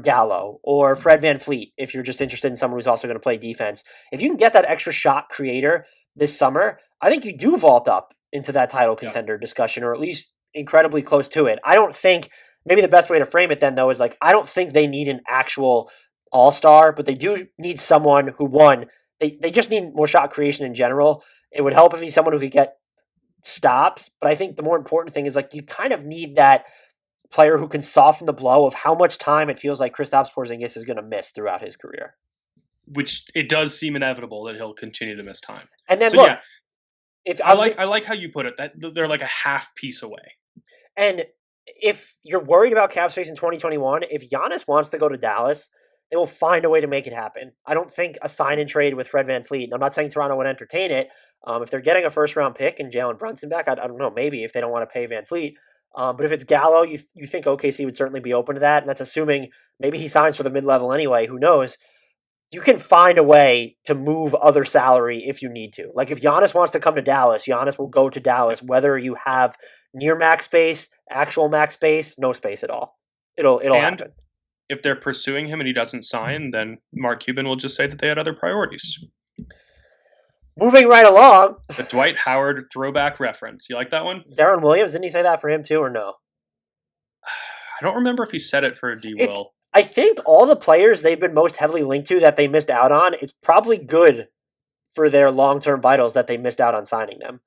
Gallo or Fred VanVleet if you're just interested in someone who's also going to play defense? If you can get that extra shot creator this summer, I think you do vault up into that title contender discussion, or at least incredibly close to it. I don't think, maybe the best way to frame it then though is like, I don't think they need an actual all-star, but they do need someone who they just need more shot creation in general. It would help if he's someone who could get stops, but I think the more important thing is like you kind of need that player who can soften the blow of how much time it feels like Kristaps Porzingis is going to miss throughout his career. Which it does seem inevitable that he'll continue to miss time. And then look, if I like how you put it, that they're like a half piece away. And if you're worried about cap space in 2021, if Giannis wants to go to Dallas, they will find a way to make it happen. I don't think a sign and trade with Fred VanVleet, and I'm not saying Toronto would entertain it. If they're getting a first round pick and Jalen Brunson back, I don't know, maybe if they don't want to pay VanVleet. But if it's Gallo, you think OKC would certainly be open to that, and that's assuming maybe he signs for the mid-level anyway. Who knows? You can find a way to move other salary if you need to. Like if Giannis wants to come to Dallas, Giannis will go to Dallas, whether you have near max space, actual max space, no space at all. It'll happen. If they're pursuing him and he doesn't sign, then Mark Cuban will just say that they had other priorities. Moving right along. The Dwight Howard throwback reference. You like that one? Darren Williams, didn't he say that for him too, or no? I don't remember if he said it for D. Will. I think all the players they've been most heavily linked to that they missed out on, it's probably good for their long-term vitals that they missed out on signing them.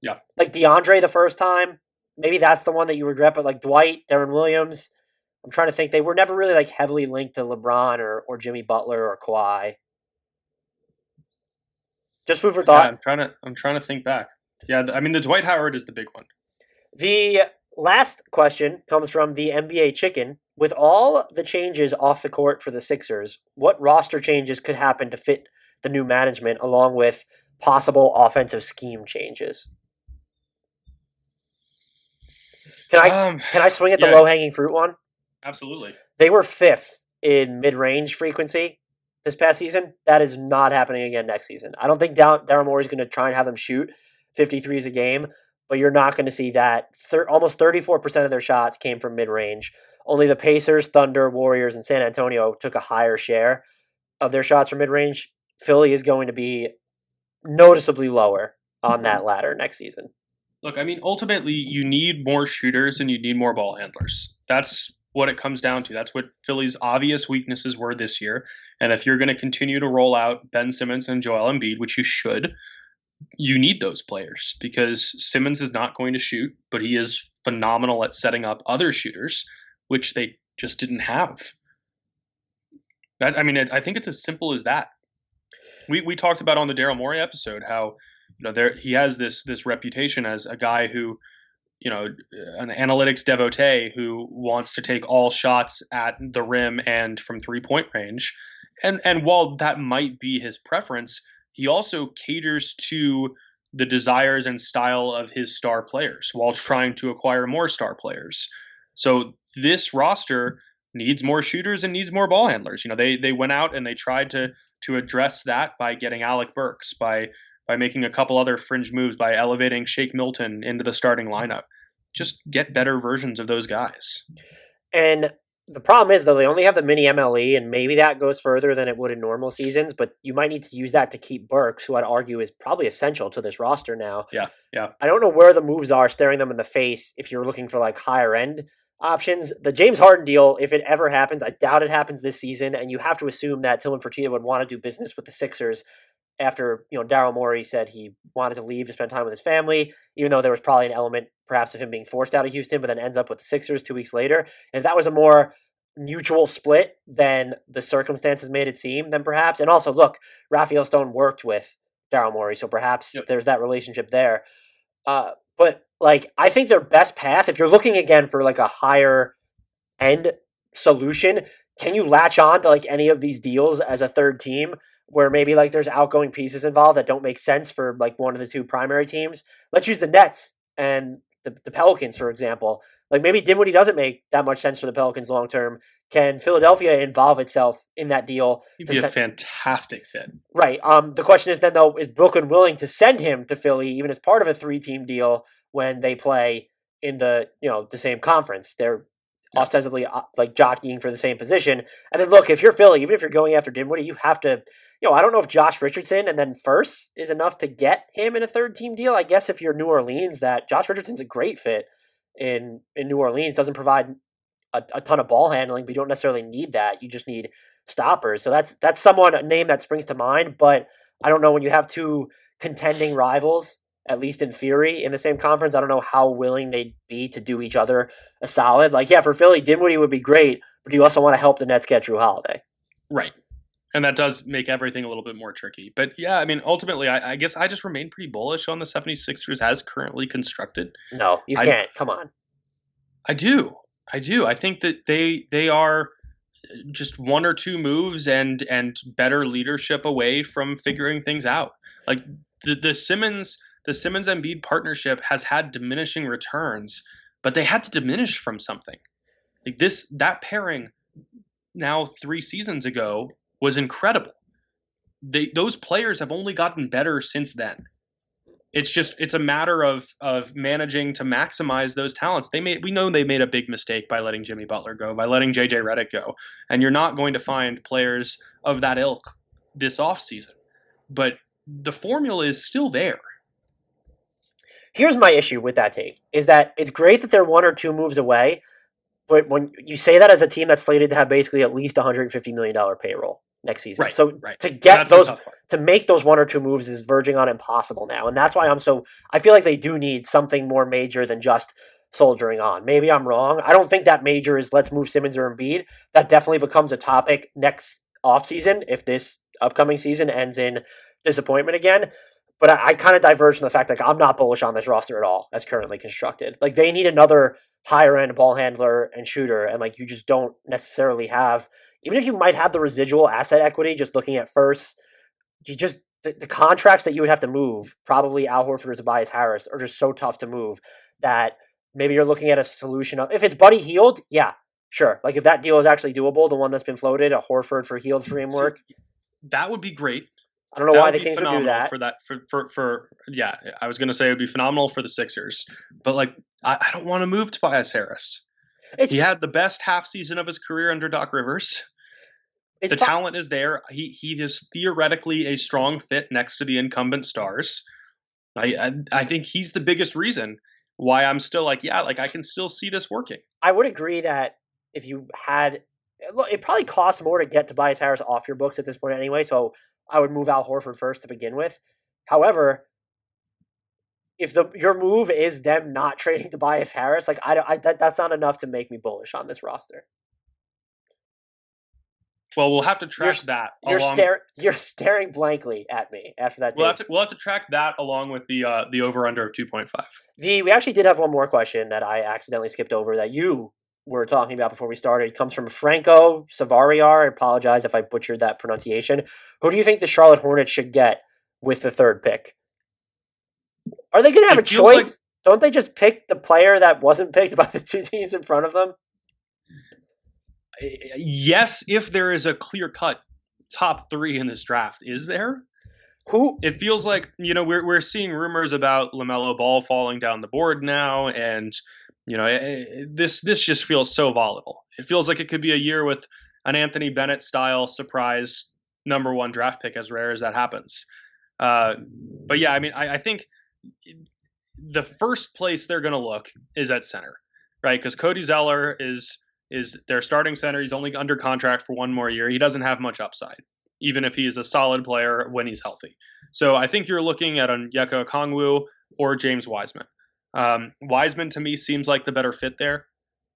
Yeah. Like DeAndre the first time, maybe that's the one that you regret, but like Dwight, Darren Williams, I'm trying to think. They were never really like heavily linked to LeBron or Jimmy Butler or Kawhi. Just food for thought. Yeah, I'm trying to think back. Yeah, I mean the Dwight Howard is the big one. The last question comes from the NBA Chicken. With all the changes off the court for the Sixers, what roster changes could happen to fit the new management along with possible offensive scheme changes? Can I swing at the low-hanging fruit one? Absolutely. They were 5th in mid-range frequency this past season. That is not happening again next season. I don't think Daryl Morey is going to try and have them shoot 53s a game, but you're not going to see that. Almost 34% of their shots came from mid-range. Only the Pacers, Thunder, Warriors, and San Antonio took a higher share of their shots from mid-range. Philly is going to be noticeably lower on that ladder next season. Look, I mean, ultimately, you need more shooters and you need more ball handlers. That's what it comes down to. That's what Philly's obvious weaknesses were this year. And if you're going to continue to roll out Ben Simmons and Joel Embiid, which you should, you need those players because Simmons is not going to shoot, but he is phenomenal at setting up other shooters, which they just didn't have. I think it's as simple as that. We talked about on the Daryl Morey episode how he has this reputation as a guy who, an analytics devotee who wants to take all shots at the rim and from 3-point range. And while that might be his preference, he also caters to the desires and style of his star players while trying to acquire more star players. So this roster needs more shooters and needs more ball handlers. They went out and they tried to address that by getting Alec Burks, by making a couple other fringe moves, by elevating Shake Milton into the starting lineup. Just get better versions of those guys. And the problem is, though, they only have the mini MLE, and maybe that goes further than it would in normal seasons, but you might need to use that to keep Burks, who I'd argue is probably essential to this roster now. Yeah. I don't know where the moves are staring them in the face if you're looking for like higher end options. The James Harden deal, if it ever happens, I doubt it happens this season, and you have to assume that Tillman Fertitta would want to do business with the Sixers after Daryl Morey said he wanted to leave to spend time with his family, even though there was probably an element perhaps of him being forced out of Houston, but then ends up with the Sixers 2 weeks later. If that was a more mutual split than the circumstances made it seem, then perhaps. And also, look, Raphael Stone worked with Daryl Morey, so perhaps there's that relationship there. But like, I think their best path, if you're looking again for like a higher end solution, can you latch on to like any of these deals as a third team where maybe like there's outgoing pieces involved that don't make sense for like one of the two primary teams? Let's use the Nets and the Pelicans, for example. Like maybe Dinwiddie doesn't make that much sense for the Pelicans long term. Can Philadelphia involve itself in that deal? He'd be a fantastic fit. Right. The question is then, though, is Brooklyn willing to send him to Philly even as part of a 3-team deal when they play in the same conference? They're ostensibly like jockeying for the same position. And then look, if you're Philly, even if you're going after Dinwiddie, you have to, I don't know if Josh Richardson and then first is enough to get him in a 3rd-team deal. I guess if you're New Orleans, that Josh Richardson's a great fit in New Orleans, doesn't provide a ton of ball handling, but you don't necessarily need that. You just need stoppers. So that's a name that springs to mind, but I don't know, when you have two contending rivals, at least in theory, in the same conference, I don't know how willing they'd be to do each other a solid. Like, yeah, for Philly, Dinwiddie would be great, but you also want to help the Nets get Jrue Holiday. Right. And that does make everything a little bit more tricky. But yeah, I mean, ultimately, I guess I just remain pretty bullish on the 76ers as currently constructed. No, you can't. Come on. I do. I think that they are just one or two moves and better leadership away from figuring things out. Like the Simmons Embiid partnership has had diminishing returns, but they had to diminish from something. Like that pairing now 3 seasons ago was incredible. Those players have only gotten better since then. It's a matter of managing to maximize those talents. We know they made a big mistake by letting Jimmy Butler go, by letting JJ Redick go, and you're not going to find players of that ilk this offseason. But the formula is still there. Here's my issue with that take, is that it's great that they're 1 or 2 moves away, but when you say that as a team that's slated to have basically at least $150 million payroll next season. Right, so right. To get to make those 1 or 2 moves is verging on impossible now. And that's why I feel like they do need something more major than just soldiering on. Maybe I'm wrong. I don't think that major is let's move Simmons or Embiid. That definitely becomes a topic next offseason if this upcoming season ends in disappointment again. But I kind of diverge from the fact that I'm not bullish on this roster at all as currently constructed. Like, they need another higher end ball handler and shooter, and like, you just don't necessarily have, even if you might have the residual asset equity, just looking at first, the contracts that you would have to move, probably Al Horford or Tobias Harris, are just so tough to move that maybe you're looking at a solution of, if it's Buddy Hield, yeah, sure. Like, if that deal is actually doable, the one that's been floated, a Horford for Hield framework, that would be great. I don't know why the Kings would do that. Yeah, I was going to say it would be phenomenal for the Sixers, but like, I don't want to move Tobias Harris. He had the best half season of his career under Doc Rivers. The talent is there. He is theoretically a strong fit next to the incumbent stars. I think he's the biggest reason why I'm still like, yeah, like I can still see this working. I would agree that if you had, look, it probably costs more to get Tobias Harris off your books at this point anyway, so I would move Al Horford first to begin with. However, if your move is them not trading Tobias Harris, like that's not enough to make me bullish on this roster. Well, we'll have to track that. You're staring blankly at me after that. We'll have to track that along with the over under of 2.5. We actually did have one more question that I accidentally skipped over that you were talking about before we started. It comes from Franco Savariar. I apologize if I butchered that pronunciation. Who do you think the Charlotte Hornets should get with the 3rd pick? Are they going to have a choice? Don't they just pick the player that wasn't picked by the 2 teams in front of them? yes, if there is a clear-cut top 3 in this draft, is there? Who? It feels like, we're seeing rumors about LaMelo Ball falling down the board now, and this just feels so volatile. It feels like it could be a year with an Anthony Bennett style surprise number 1 draft pick, as rare as that happens. But yeah, I mean, I think the first place they're going to look is at center, right? Because Cody Zeller is their starting center. He's only under contract for 1 more year. He doesn't have much upside, even if he is a solid player when he's healthy. So I think you're looking at Onyeka Okongwu or James Wiseman. Wiseman to me seems like the better fit there.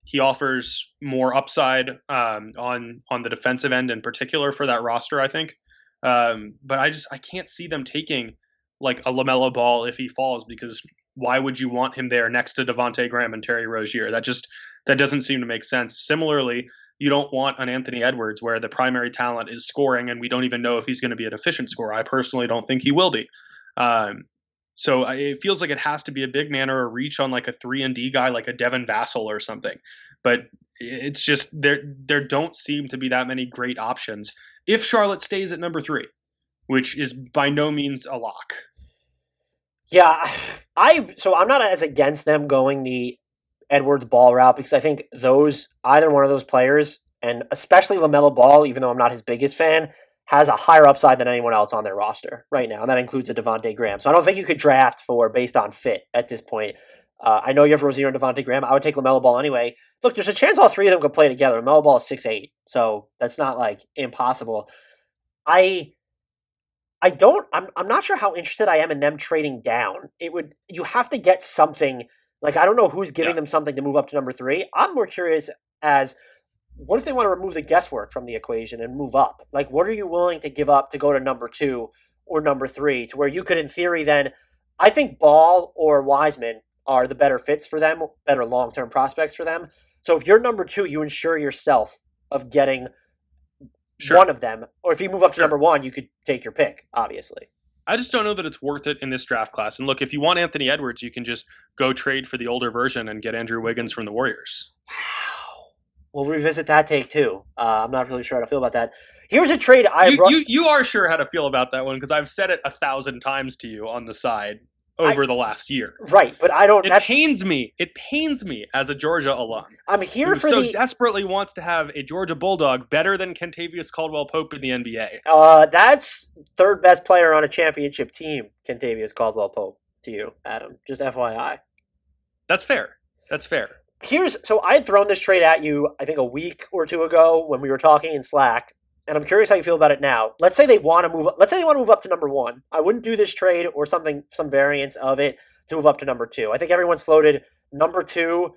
He offers more upside on the defensive end in particular for that roster, I think. But I can't see them taking like a LaMelo Ball if he falls, because why would you want him there next to Devontae Graham and Terry Rozier? That doesn't seem to make sense. Similarly, you don't want an Anthony Edwards where the primary talent is scoring and we don't even know if he's going to be an efficient scorer. I personally don't think he will be. So it feels like it has to be a big man or a reach on like a 3-and-D guy like a Devin Vassell or something. But it's just there don't seem to be that many great options if Charlotte stays at number 3, which is by no means a lock. Yeah, so I'm not as against them going the Edwards Ball route, because I think either one of those players, and especially LaMelo Ball, even though I'm not his biggest fan, has a higher upside than anyone else on their roster right now, and that includes a Devontae Graham. So I don't think you could draft based on fit at this point. I know you have Rozier and Devontae Graham. I would take LaMelo Ball anyway. Look, there's a chance all 3 of them could play together. LaMelo Ball is 6'8", so that's not like impossible. I'm not sure how interested I am in them trading down. You have to get something. Like, I don't know who's giving them something to move up to number 3. I'm more curious as, what if they want to remove the guesswork from the equation and move up? Like, what are you willing to give up to go to number 2 or number 3, to where you could, in theory, then, I think Ball or Wiseman are the better fits for them, better long-term prospects for them. So if you're number 2, you ensure yourself of getting one of them. Or if you move up to number 1, you could take your pick, obviously. I just don't know that it's worth it in this draft class. And look, if you want Anthony Edwards, you can just go trade for the older version and get Andrew Wiggins from the Warriors. Wow. We'll revisit that take too. I'm not really sure how to feel about that. Here's a trade You are sure how to feel about that one, because I've said it 1,000 times to you on the side over the last year. Right, but I don't... It pains me. It pains me as a Georgia alum. I'm here for so desperately wants to have a Georgia Bulldog better than Kentavious Caldwell-Pope in the NBA. That's third best player on a championship team, Kentavious Caldwell-Pope, to you, Adam. Just FYI. That's fair. So I had thrown this trade at you, I think a week or 2 ago when we were talking in Slack, and I'm curious how you feel about it now. Let's say they want to move up to number 1. I wouldn't do this trade or some variance of it to move up to number 2. I think everyone's floated number 2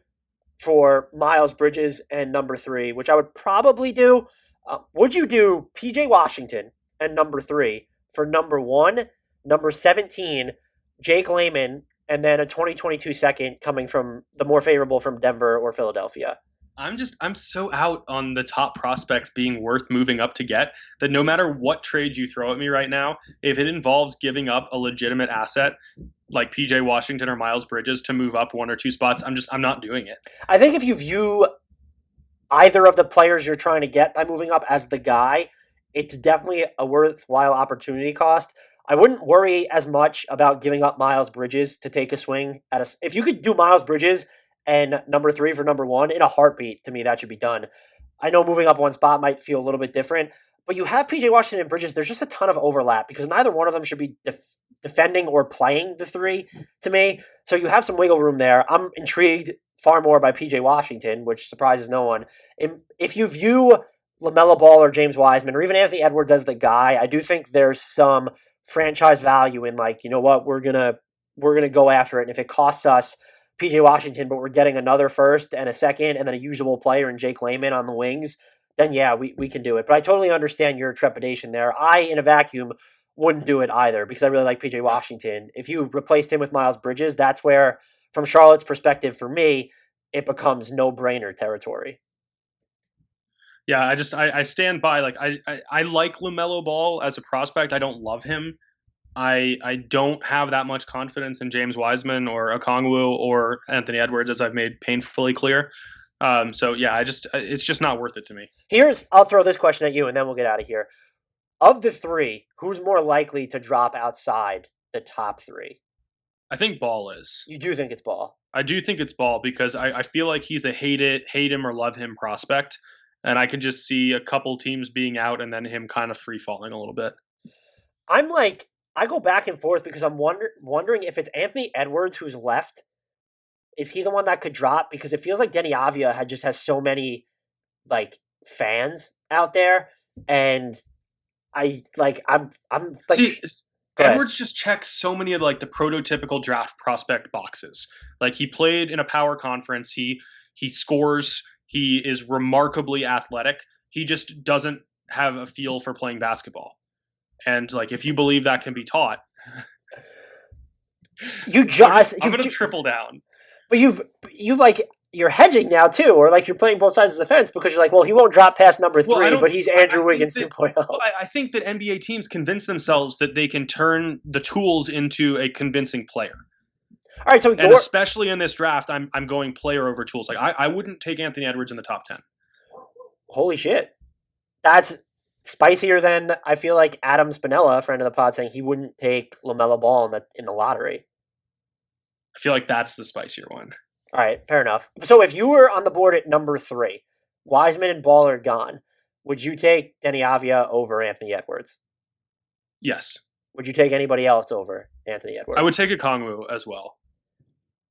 for Miles Bridges and number 3, which I would probably do. Would you do PJ Washington and number 3 for number 1, number 17, Jake Layman, and then a 2022 second coming from the more favorable from Denver or Philadelphia? I'm so out on the top prospects being worth moving up to get that no matter what trade you throw at me right now, if it involves giving up a legitimate asset like PJ Washington or Miles Bridges to move up 1 or 2 spots, I'm not doing it. I think if you view either of the players you're trying to get by moving up as the guy, it's definitely a worthwhile opportunity cost. I wouldn't worry as much about giving up Miles Bridges to take a swing if you could do Miles Bridges and number 3 for number 1 in a heartbeat, to me, that should be done. I know moving up 1 spot might feel a little bit different, but you have PJ Washington and Bridges. There's just a ton of overlap because neither one of them should be defending or playing the 3 to me. So you have some wiggle room there. I'm intrigued far more by PJ Washington, which surprises no one. If you view LaMelo Ball or James Wiseman or even Anthony Edwards as the guy, I do think there's some franchise value in, like, you know what, we're gonna go after it. And if it costs us PJ Washington, but we're getting another first and a second and then a usable player in Jake Layman on the wings, then yeah, we can do it. But I totally understand your trepidation there. I, in a vacuum, wouldn't do it either because I really like PJ Washington. If you replaced him with Miles Bridges, that's where, from Charlotte's perspective, for me, it becomes no-brainer territory. Yeah, I stand by, like, I like LaMelo Ball as a prospect. I don't love him. I don't have that much confidence in James Wiseman or Okongwu or Anthony Edwards, as I've made painfully clear. So yeah, it's just not worth it to me. I'll throw this question at you, and then we'll get out of here. Of the three, who's more likely to drop outside the top three? I think Ball is. You do think it's Ball? I do think it's Ball because I feel like he's a hate him or love him prospect, and I can just see a couple teams being out and then him kind of free falling a little bit. I go back and forth because I'm wondering if it's Anthony Edwards who's left. Is he the one that could drop? Because it feels like Denny Avia has so many like fans out there, and I'm like see, Edwards just checks so many of like the prototypical draft prospect boxes. Like he played in a power conference. He scores. He is remarkably athletic. He just doesn't have a feel for playing basketball. And like, if you believe that can be taught, I'm going to triple down. But you're hedging now too, or like you're playing both sides of the fence because you're like, well, he won't drop past number 3, but he's Andrew Wiggins 2.0. Well, I think that NBA teams convince themselves that they can turn the tools into a convincing player. All right, and especially in this draft, I'm going player over tools. Like I wouldn't take Anthony Edwards in the top 10. Holy shit, that's spicier than I feel like Adam Spinella, a friend of the pod, saying he wouldn't take LaMelo Ball in the lottery. I feel like that's the spicier one. All right, fair enough. So if you were on the board at number 3, Wiseman and Ball are gone, would you take Denny Avia over Anthony Edwards? Yes. Would you take anybody else over Anthony Edwards? I would take Okongwu as well.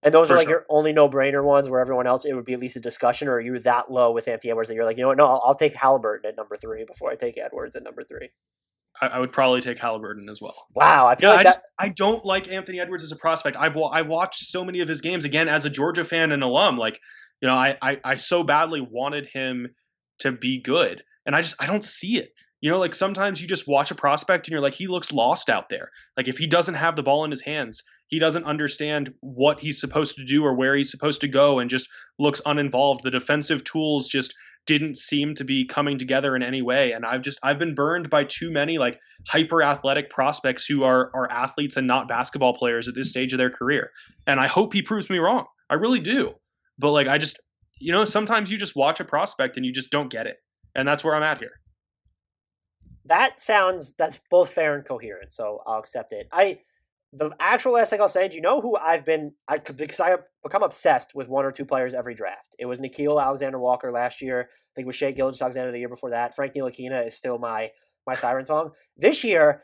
And those are like your only no-brainer ones where everyone else, it would be at least a discussion, or are you that low with Anthony Edwards that you're like, you know what, no, I'll take Halliburton at number 3 before I take Edwards at number 3? I would probably take Halliburton as well. Wow, I feel like I don't like Anthony Edwards as a prospect. I've watched so many of his games again as a Georgia fan and alum. Like, you know, I so badly wanted him to be good, and I don't see it. You know, like sometimes you just watch a prospect and you're like, he looks lost out there. Like if he doesn't have the ball in his hands, he doesn't understand what he's supposed to do or where he's supposed to go, and just looks uninvolved. The defensive tools just didn't seem to be coming together in any way. And I've been burned by too many like hyper athletic prospects who are athletes and not basketball players at this stage of their career. And I hope he proves me wrong. I really do. But like, sometimes you just watch a prospect and you just don't get it. And that's where I'm at here. That's both fair and coherent, so I'll accept it. The actual last thing I'll say, do you know who I've become obsessed with one or two players every draft? It was Nickeil Alexander-Walker last year. I think it was Shai Gilgeous-Alexander the year before that. Frank Ntilikina is still my siren song. This year,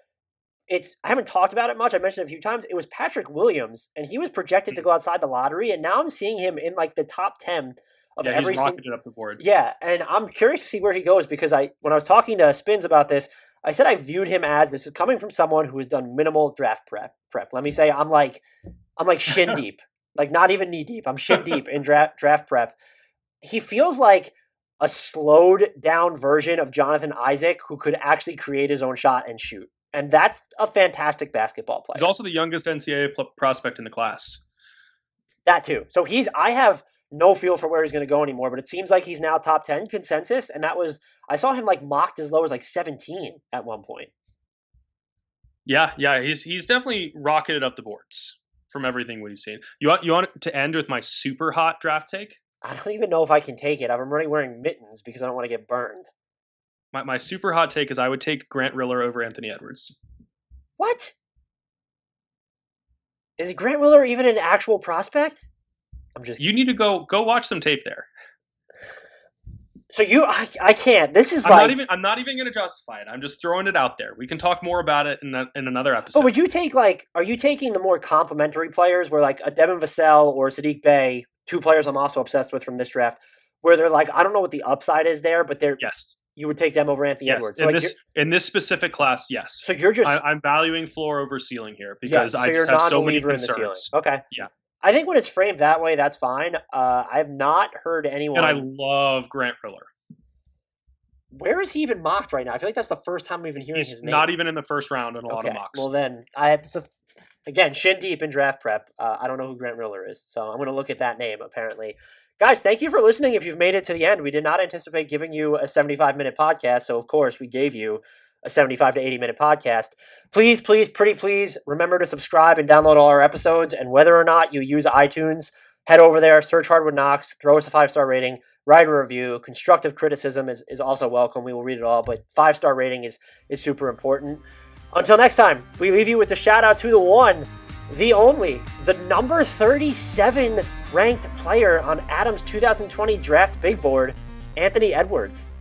I haven't talked about it much. I mentioned it a few times. It was Patrick Williams, and he was projected to go outside the lottery, and now I'm seeing him in like the top 10 of every he's rocketed up the boards. Yeah, and I'm curious to see where he goes because when I was talking to Spins about this, I said I viewed him as, this is coming from someone who has done minimal draft prep. Let me say I'm like shin deep, like not even knee deep. I'm shin deep in draft prep. He feels like a slowed down version of Jonathan Isaac who could actually create his own shot and shoot. And that's a fantastic basketball player. He's also the youngest NCAA prospect in the class. That too. So I have no feel for where he's going to go anymore, but it seems like he's now top 10 consensus. And I saw him like mocked as low as like 17 at one point. Yeah. He's definitely rocketed up the boards from everything we've seen. You want to end with my super hot draft take? I don't even know if I can take it. I'm already wearing mittens because I don't want to get burned. My super hot take is I would take Grant Riller over Anthony Edwards. What? Is Grant Riller even an actual prospect? You need to go watch some tape there. So I can't. This is I'm not even going to justify it. I'm just throwing it out there. We can talk more about it in another episode. But would you take are you taking the more complimentary players where like a Devin Vassell or Sadiq Bey, two players I'm also obsessed with from this draft, where they're like, I don't know what the upside is there, but yes. You would take them over Anthony Edwards. So in this specific class, yes. So you're just I'm valuing floor over ceiling here because I just have so many concerns. Okay. Yeah. I think when it's framed that way, that's fine. I've not heard anyone. And I love Grant Riller. Where is he even mocked right now? I feel like that's the first time I'm even hearing his name. Not even in the first round in a lot of mocks. Well, then I have to, again, shin deep in draft prep. I don't know who Grant Riller is, so I'm going to look at that name, apparently. Guys, thank you for listening if you've made it to the end. We did not anticipate giving you a 75-minute podcast, so of course we gave you a 75 to 80-minute podcast. Please, pretty please, remember to subscribe and download all our episodes, and whether or not you use iTunes, head over there, search Hardwood Knocks, throw us a 5-star rating. write a review. Constructive criticism is also welcome. We will read it all, but 5-star rating is super important. Until next time, we leave you with the shout out to the one, the only, the number 37 ranked player on Adam's 2020 draft big board, Anthony Edwards.